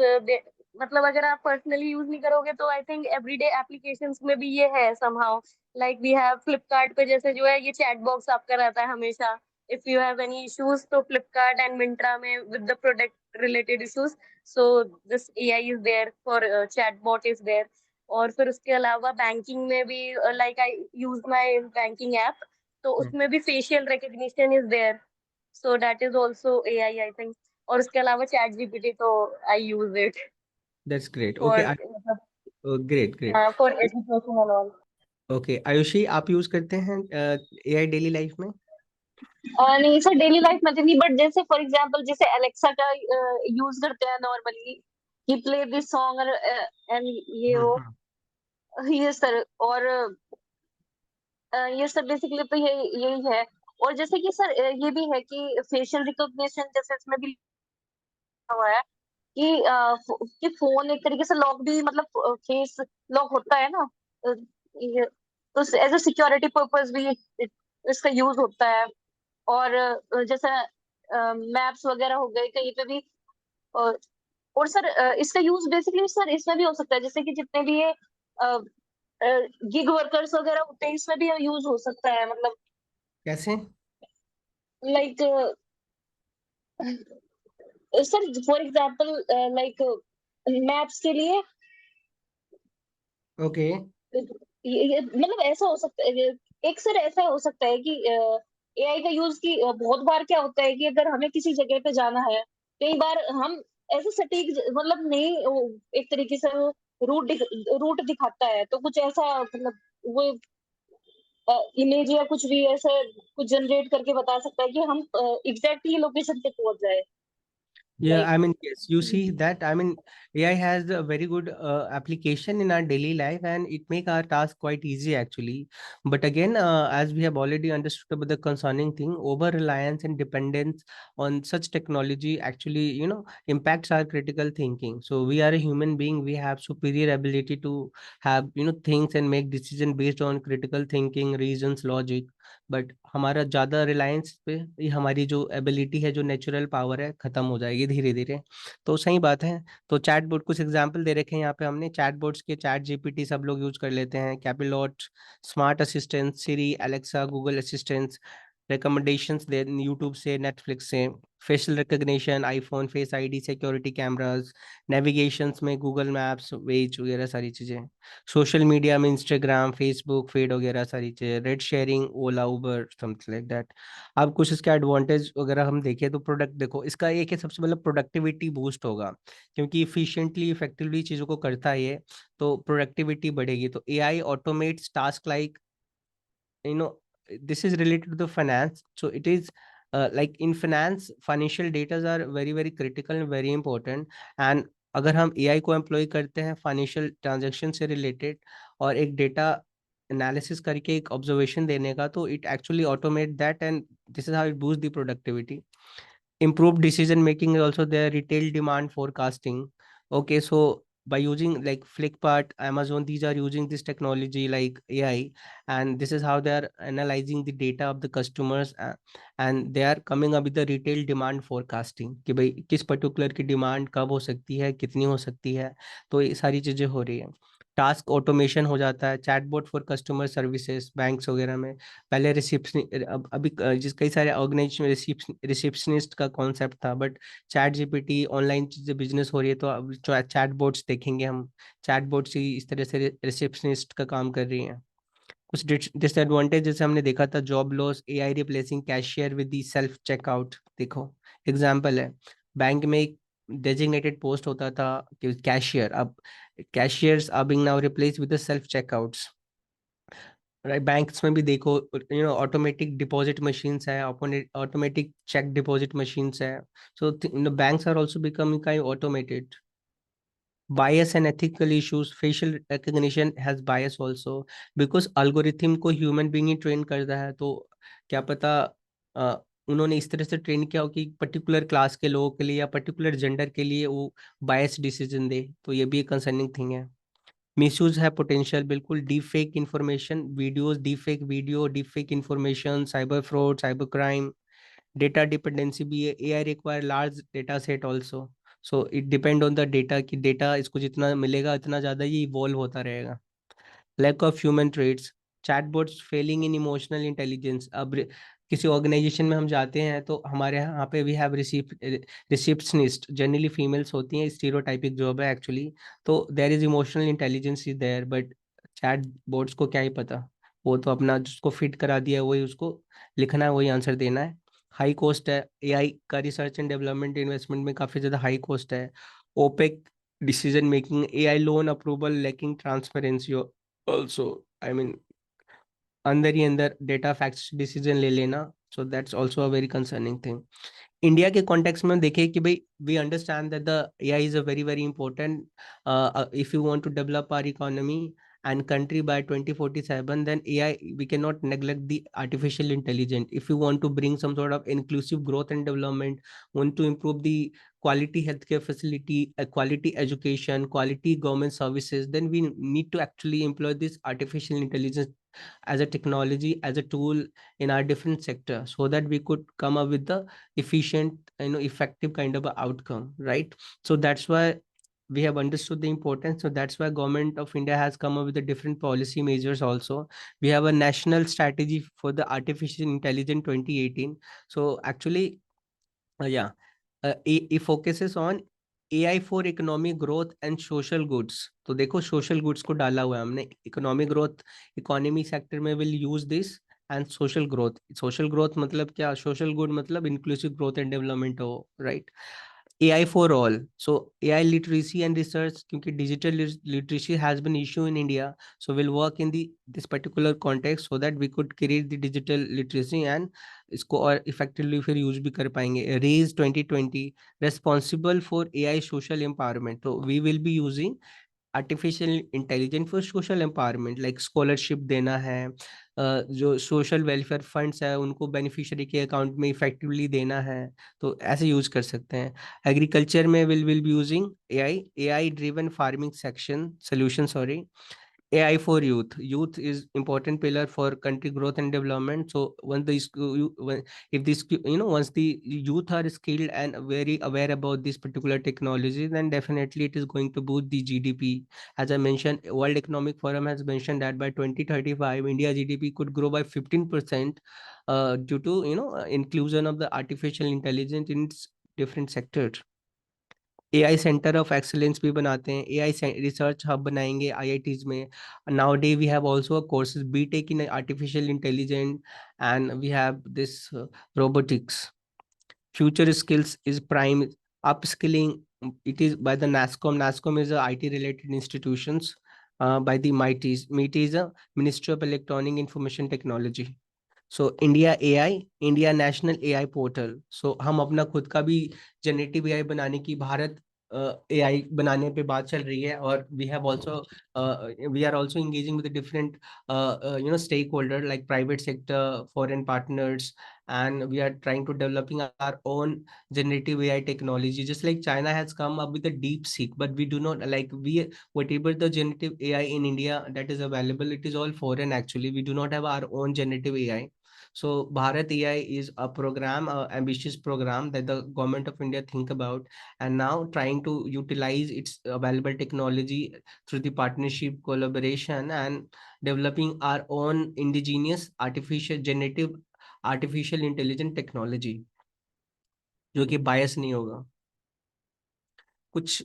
मतलब अगर आप पर्सनली यूज नहीं करोगे तो आई थिंक एवरीडे एप्लीकेशंस में भी ये है somehow. Like we have Flipkart पे जैसे जो है ये चैट बॉक्स आपका रहता है हमेशा. If you have any issues तो फ्लिपकार्ट एंड मिंत्रा में with the product related issues, so this AI is there for chat bot is there. और फिर उसके अलावा बैंकिंग में भी like I use my banking app तो उसमें भी facial recognition is there, so that is also AI I think. और उसके अलावा चैट जीपीटी तो I use it that's great. Okay, for great great. For education and all. Okay Ayushi, आप use करते हैं एआई डेली लाइफ में? नहीं sir, daily life में तो नहीं, बट जैसे फॉर एग्जांपल जैसे अलेक्सा का यूज करते हैं नॉर्मली, कि प्ले दिस सॉन्ग एंड ये वो, हम्म। ये सर। और ये सब बेसिकली तो यही है। और जैसे कि सर ये भी है कि फेशियल रिकॉग्निशन जैसे इसमें भी लिखा हुआ है कि कि फोन एक तरीके से लॉक भी, मतलब फेस लॉक होता है ना, ये तो एज अ सिक्योरिटी पर्पस भी इसका यूज होता है। और जैसे मैप्स वगैरह हो गए कहीं पे भी। और, और सर इसका यूज बेसिकली सर इसमें भी हो सकता है, जैसे कि जितने भी ये गिग वर्कर्स वगैरह होते हैं इसमें भी यूज हो सकता है, मतलब कैसे? Like sir for example like maps के लिए ओके। मतलब ऐसा हो सकता है। एक सर ऐसा हो सकता है कि एआई का यूज की बहुत बार क्या होता है कि अगर हमें किसी जगह पे जाना है, कई बार हम ऐसे सटीक मतलब नहीं एक तरीके से रूट रूट दिखाता है, तो कुछ ऐसा मतलब वो इमेज या कुछ भी ऐसा कुछ जनरेट करके बता सकता है कि हम एग्जैक्टली लोकेशन पे पहुंच जाए, Yeah, like. I mean, yes, you see that. I mean, AI has a very good application in our daily life, and it make our task quite easy actually. But again, as we have already understood about the concerning thing, over reliance and dependence on such technology actually, impacts our critical thinking. So we are a human being. We have superior ability to have, things and make decision based on critical thinking, reasons, logic. But हमारा ज्यादा रिलायंस पे ये हमारी जो ability है, जो natural power है, खत्म हो जाएगी धीरे धीरे। तो सही बात है। तो चैट बोर्ड कुछ एग्जांपल दे रखे हैं यहाँ पे हमने चैट बोर्ड्स के। चैट जीपीटी सब लोग यूज कर लेते हैं, कैपिलॉट, स्मार्ट असिस्टेंट, सिरी, एलेक्सा, गूगल असिस्टेंट्स, रिकमेंडेशंस दे यूट्यूब से, नेटफ्लिक्स से, facial recognition, iPhone face ID, security cameras, navigations में गूगल मैप्स, वेज वगैरह सारी चीजें, सोशल मीडिया में इंस्टाग्राम, फेसबुक फीड वगैरह सारी चीजें, red sharing, Ola, Uber, something like that. अब कुछ इसके एडवांटेज वगैरह हम देखें तो प्रोडक्ट देखो, इसका एक है सबसे पहले प्रोडक्टिविटी बूस्ट होगा, क्योंकि इफिशिएंटली इफेक्टिवली चीजों को करता है ये, तो प्रोडक्टिविटी बढ़ेगी। तो AI automates task like, you know this is related to the finance, so it is like in finance, financial data are very very critical and very important। and अगर हम एआई को एम्प्लॉय करते हैं financial transaction से related और एक data analysis करके एक ऑब्जर्वेशन देने का, तो it actually automate that, and this is how it boost the productivity. Improved decision making is also there, retail demand forecasting. Okay, so by using like Flipkart, Amazon, these are using this technology like AI, and this is how they are analyzing the data of the customers, and they are coming up with the retail demand forecasting कि भाई किस particular की demand कब हो सकती है, कितनी हो सकती है। तो ये सारी चीजें हो रही है। टास्क ऑटोमेशन हो जाता है, chatbot for customer services banks वगैरह में। पहले रिसेप्शन, अब अभी जिस कई सारे ऑर्गेनाइजेशन में रिसेप्शनिस्ट का कॉन्सेप्ट था, बट चैट जीपीटी ऑनलाइन चीजें बिजनेस हो रही है, तो अब चैट बोट्स देखेंगे हम। चैट बोट्स ही इस तरह से रिसेप्शनिस्ट का काम कर रही हैं। कुछ डिसएडवांटेज जैसे हमने देखा था, job loss, AI replacing cashier with the self checkout. देखो एग्जाम्पल है, बैंक में एक डेजिग्नेटेड पोस्ट होता था कि कैशियर, अब cashiers are being now replace with the self checkouts. Right, banks में भी देखो, ऑटोमेटिक डिपॉजिट मशीन्स है, ऑटोमेटिक चेक डिपॉजिट मशीन्स है। So banks are also becoming kind automated. Bias and ethical issues, facial recognition has bias also, because algorithm को human being ही train करता है, तो क्या पता उन्होंने इस तरह से ट्रेन किया हो कि पर्टिकुलर क्लास के लोगों के लिए या पर्टिकुलर जेंडर के लिए वो बायस डिसीजन दे, तो ये भी एक कंसर्निंग थिंग है। मिसयूज है पोटेंशियल, बिल्कुल, deep fake information videos, deep fake video, deep fake information, cyber fraud, cyber crime, data dependency भी है। AI require large data set also, so it depend on the data, कि data इसको जितना मिलेगा इतना ज्यादा ये इवॉल्व होता रहेगा। Lack of human traits, chatbots failing in emotional intelligence. अब किसी ऑर्गेनाइजेशन में हम जाते हैं तो हमारे यहाँ पे we have receptionist, generally females होती हैं, स्टीरियोटाइपिक जॉब है एक्चुअली। तो there is emotional intelligence is there, but chat bots को क्या ही पता, वो तो अपना जिसको फिट करा दिया है वही उसको लिखना है, वही आंसर देना है। हाई कॉस्ट है एआई का, रिसर्च एंड डेवलपमेंट इन्वेस्टमेंट में काफी ज्यादा हाई कॉस्ट है। Opaque decision making, AI loan approval lacking transparency also, I mean अंदर ही अंदर डेटा फैक्ट्स डिसीजन ले लेना, so that's also a very concerning thing. India के कॉन्टेक्स्ट में देखें कि भाई we understand that the AI is a very very important if you want to develop our economy and country by 2047, then AI, we cannot neglect the artificial intelligence. If you want to bring some sort of inclusive growth and development, want to improve the quality healthcare facility, quality education, quality government services, then we need to actually employ this artificial intelligence as a technology, as a tool in our different sector, so that we could come up with the efficient, effective kind of a outcome, right? So that's why we have understood the importance. So that's why government of India has come up with the different policy measures also. We have a national strategy for the artificial intelligence 2018. So actually, yeah, it focuses on AI for economic growth and social goods. तो देखो social goods को डाला हुआ है हमने, economic growth, economy sector में will use this, and social growth. social growth मतलब क्या, social good मतलब inclusive growth and development हो, right? AI for all. So AI literacy and research, क्योंकि digital literacy has been issue in India, so we'll work in the this particular context so that we could create the digital literacy and इसको और effectively फिर use भी कर पाएंगे. Raise 2020 responsible for AI social empowerment. So we will be using artificial intelligence for social empowerment, like scholarship देना है, जो social welfare funds है उनको बेनिफिशियरी के अकाउंट में इफेक्टिवली देना है, तो ऐसे यूज कर सकते हैं। एग्रीकल्चर में will be using AI driven farming section solution, sorry, AI for youth. Youth is important pillar for country growth and development. So once if this, once the youth are skilled and very aware about this particular technology, then definitely it is going to boost the GDP. As I mentioned, World Economic Forum has mentioned that by 2035, India GDP could grow by 15%, due to inclusion of the artificial intelligence in its different sectors। AI centre of excellence भी बनाते हैं, AI research hub बनाएंगे IITs में। Now day we have also courses BTech in artificial intelligence, and we have this robotics। Future skills is prime upskilling. It is by the NASCOM. NASCOM is a IT related institutions, by the MITs. MIT is a Ministry of Electronic Information Technology। So India AI, India national AI portal. So हम अपना खुद का भी generative AI बनाने की, Bharat AI बनाने पे बात चल रही है, और we have also we are also engaging with the different stakeholder like private sector, foreign partners, and we are trying to developing our own generative AI technology, just like China has come up with a deep seek, but we do not, like, we, whatever the generative AI in India that is available, it is all foreign actually. We do not have our own generative AI. So Bharat AI is a program, ambitious program that the government of India think about, and now trying to utilize its available technology through the partnership, collaboration, and developing our own indigenous artificial intelligent technology, जो कि bias नहीं होगा। कुछ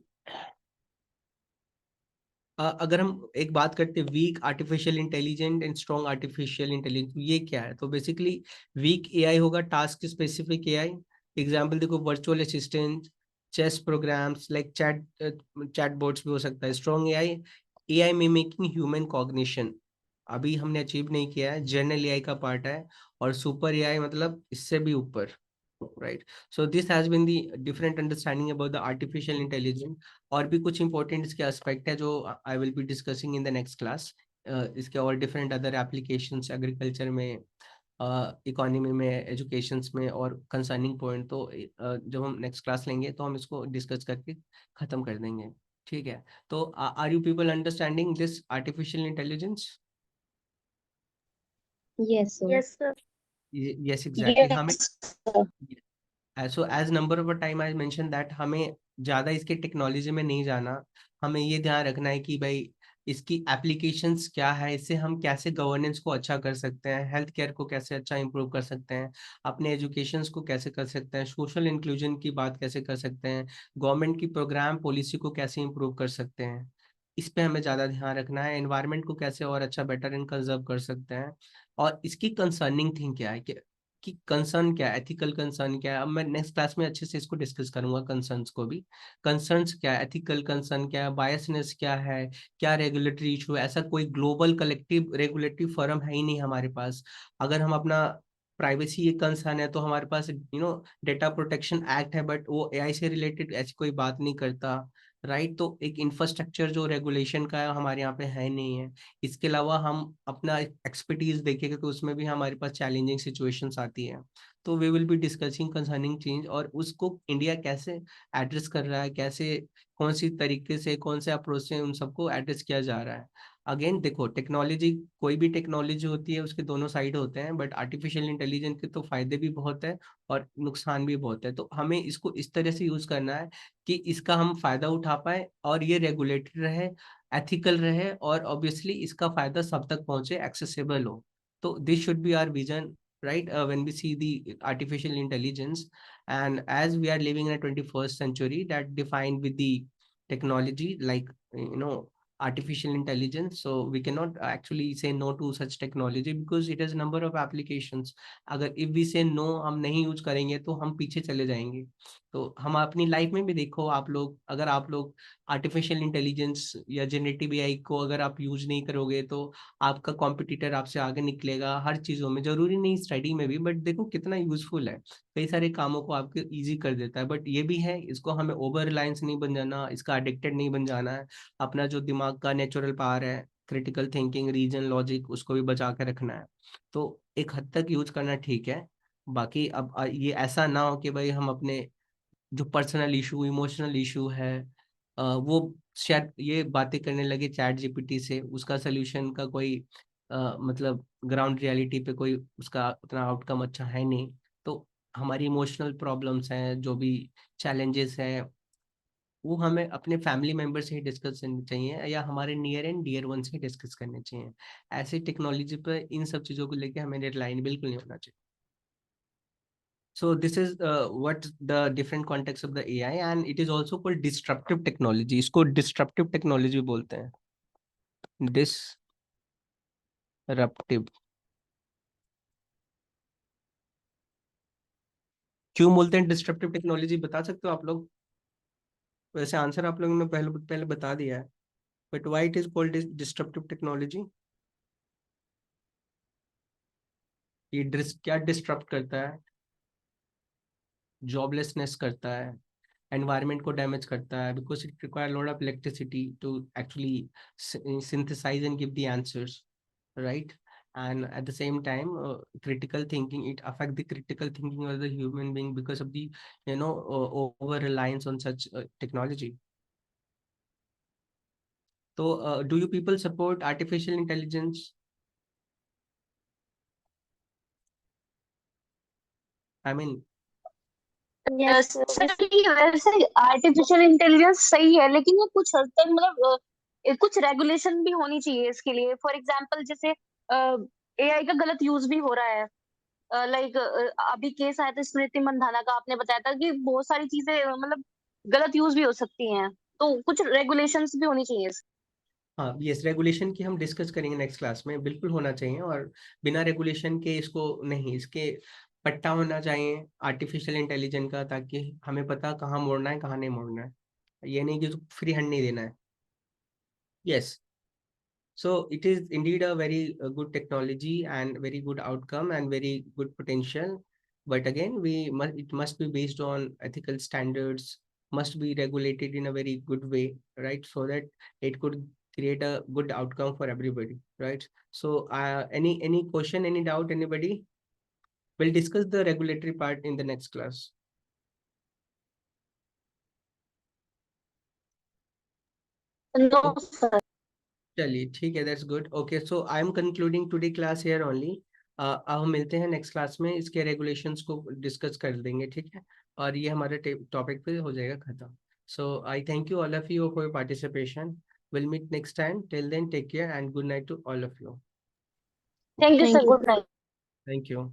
अगर हम एक बात करते हैं weak artificial intelligent and strong artificial intelligence, ये क्या है? तो बेसिकली वीक एआई होगा टास्क स्पेसिफिक एआई। एग्जांपल देखो, virtual assistant, chess programs, like chatbots भी हो सकता है। स्ट्रॉन्ग एआई, एआई में मेकिंग ह्यूमन कॉग्निशन, अभी हमने अचीव नहीं किया है, जनरल एआई का पार्ट है। और सुपर एआई मतलब इससे भी ऊपर, right? So this has been the different understanding about the artificial intelligence. और भी कुछ इंपॉर्टेंट इसके एस्पेक्ट है जो I will be discussing in the next class. इसके और डिफरेंट अदर एप्लीकेशंस एग्रीकल्चर में, इकोनॉमी में, एजुकेशंस में, और कंसर्निंग पॉइंट तो जब हम नेक्स्ट क्लास लेंगे तो हम इसको डिस्कस करके खत्म कर देंगे, ठीक है? तो are you people understanding this artificial intelligence? Yes, sir. Yes, sir. Yes exactly. हमें Yes, sir. So as number of time I mention that हमें ज्यादा इसके टेक्नोलॉजी में नहीं जाना। हमें ये ध्यान रखना है कि भाई इसकी एप्लीकेशंस क्या है, इससे हम कैसे गवर्नेंस को अच्छा कर सकते हैं, हेल्थ केयर को कैसे अच्छा इंप्रूव कर सकते हैं, अपने एजुकेशंस को कैसे कर सकते हैं, सोशल इंक्लूजन की बात कैसे कर सकते हैं, गवर्नमेंट की प्रोग्राम पॉलिसी को कैसे इंप्रूव कर सकते हैं। इस पे हमें ज्यादा ध्यान रखना है, एनवायरनमेंट को कैसे और अच्छा बेटर एंड कंजर्व कर सकते हैं, और इसकी कंसर्निंग थिंग क्या है कि कंसर्न क्या है, एथिकल कंसर्न क्या है। अब मैं नेक्स्ट क्लास में अच्छे से इसको डिस्कस करूंगा, कंसर्न्स को भी। कंसर्न्स क्या है, एथिकल कंसर्न क्या है, बायसनेस क्या है, क्या रेगुलेटरी इशू है। ऐसा कोई ग्लोबल कलेक्टिव रेगुलेटरी फोरम है ही नहीं हमारे पास। अगर हम अपना प्राइवेसी एक कंसर्न है तो हमारे पास डेटा प्रोटेक्शन एक्ट है, बट वो एआई से रिलेटेड ऐसी कोई बात नहीं करता, राइट। तो एक इंफ्रास्ट्रक्चर जो रेगुलेशन का है हमारे यहाँ पे है नहीं है। इसके अलावा हम अपना एक्सपर्टीज देखेंगे तो उसमें भी हमारे पास चैलेंजिंग सिचुएशंस आती है। तो we will be discussing concerning change, और उसको इंडिया कैसे एड्रेस कर रहा है, कैसे कौन सी तरीके से कौन से अप्रोच से उन सबको एड्रेस किया जा रहा है। अगेन देखो, टेक्नोलॉजी, कोई भी टेक्नोलॉजी होती है उसके दोनों साइड होते हैं, बट आर्टिफिशियल इंटेलिजेंस के तो फायदे भी बहुत है और नुकसान भी बहुत है। तो हमें इसको इस तरह से यूज करना है कि इसका हम फायदा उठा पाए और ये रेगुलेटेड रहे, एथिकल रहे, और ऑब्वियसली इसका फायदा सब तक पहुंचे, एक्सेसिबल हो। तो this should be our vision, right? When we see the artificial intelligence, and as we are living in a 21st century that defined with the technology like artificial intelligence, so we cannot actually say no to such technology because it has number of applications. अगर if we say no, हम नहीं use करेंगे तो हम पीछे चले जाएंगे। तो हम अपनी लाइफ में भी देखो, आप लोग, अगर आप लोग आर्टिफिशियल इंटेलिजेंस या जेनेटिव एआई को अगर आप यूज नहीं करोगे तो आपका कॉम्पिटिटर आपसे आगे निकलेगा हर चीजों में। जरूरी नहीं स्टडी में भी, बट देखो कितना यूजफुल है, कई सारे कामों को आपके इजी कर देता है। बट ये भी है, इसको हमें ओवर रिलायंस नहीं बन जाना, इसका एडिक्टेड नहीं बन जाना है। अपना जो दिमाग का नेचुरल पावर है, क्रिटिकल थिंकिंग, रीजन, लॉजिक, उसको भी बचा के रखना है। तो एक हद तक यूज करना ठीक है। बाकी अब ये ऐसा ना हो कि भाई हम अपने जो पर्सनल इशू, इमोशनल इशू है, वो शायद ये बातें करने लगे चैट जीपीटी से, उसका सोल्यूशन का कोई मतलब ग्राउंड रियलिटी पे कोई उसका उतना आउटकम अच्छा है नहीं। तो हमारी इमोशनल प्रॉब्लम्स हैं, जो भी चैलेंजेस हैं, वो हमें अपने फैमिली मेंबर से ही डिस्कस करनी चाहिए, या हमारे नियर एंड डियर वन से डिस्कस करने चाहिए। ऐसी टेक्नोलॉजी पे इन सब चीज़ों को लेके हमें डेडलाइन बिल्कुल नहीं होना चाहिए। So this is what the different context of the AI, and it is also called disruptive technology. इसको disruptive technology बोलते हैं, disruptive। क्यों बोलते हैं डिस्ट्रप्टिव टेक्नोलॉजी, बता सकते हो आप लोग? वैसे आंसर आप लोगों ने पहले पहले बता दिया है, but why it is called disruptive technology? ये क्या डिस्ट्रप्ट करता है? जॉबलेसनेस करता है, एनवायरनमेंट को डैमेज करता है, because it require lot of electricity to actually synthesize and give the answers, right? And at the same time, critical thinking, it affect the critical thinking of the human being because of the over reliance on such technology. So do you people support artificial intelligence? I mean, yes sir, वैसे artificial intelligence सही है, लेकिन ये कुछ हद तक मतलब कुछ रेगुलेशन भी होनी चाहिए इसके लिए। फॉर एग्जांपल जैसे एआई का गलत यूज भी हो रहा है। लाइक अभी केस आया था स्मृति मंधाना का, आपने बताया था कि बहुत सारी चीजें मतलब गलत यूज भी हो सकती हैं, तो कुछ रेगुलेशंस भी होनी चाहिए। हाँ, यस, रेगुलेशन की हम डिस्कस करेंगे नेक्स्ट क्लास में, बिल्कुल होना चाहिए। और बिना रेगुलेशन के इसको नहीं, इसके पट्टा होना चाहिए आर्टिफिशियल इंटेलिजेंस का, ताकि हमें पता कहाँ मोड़ना है कहाँ नहीं मोड़ना है। ये नहीं कि फ्री हैंड नहीं देना है। Yes, so it is indeed a very good technology and very good outcome and very good potential. But again, it must be based on ethical standards, must be regulated in a very good way, right? So that it could create a good outcome for everybody, right? So any question, any doubt, anybody? We'll discuss the regulatory part in the next class. No sir. चलिए ठीक है, that's good. Okay, so I am concluding today class here only. अब हम मिलते हैं next class में, इसके regulations को डिस्कस कर देंगे, ठीक है? और ये हमारे टॉपिक पे हो जाएगा खत्म। So I thank you all of you for participation. Will meet next time, till then take care and good night to all of you. Thank you Thank sir, you. Good night. Thank you.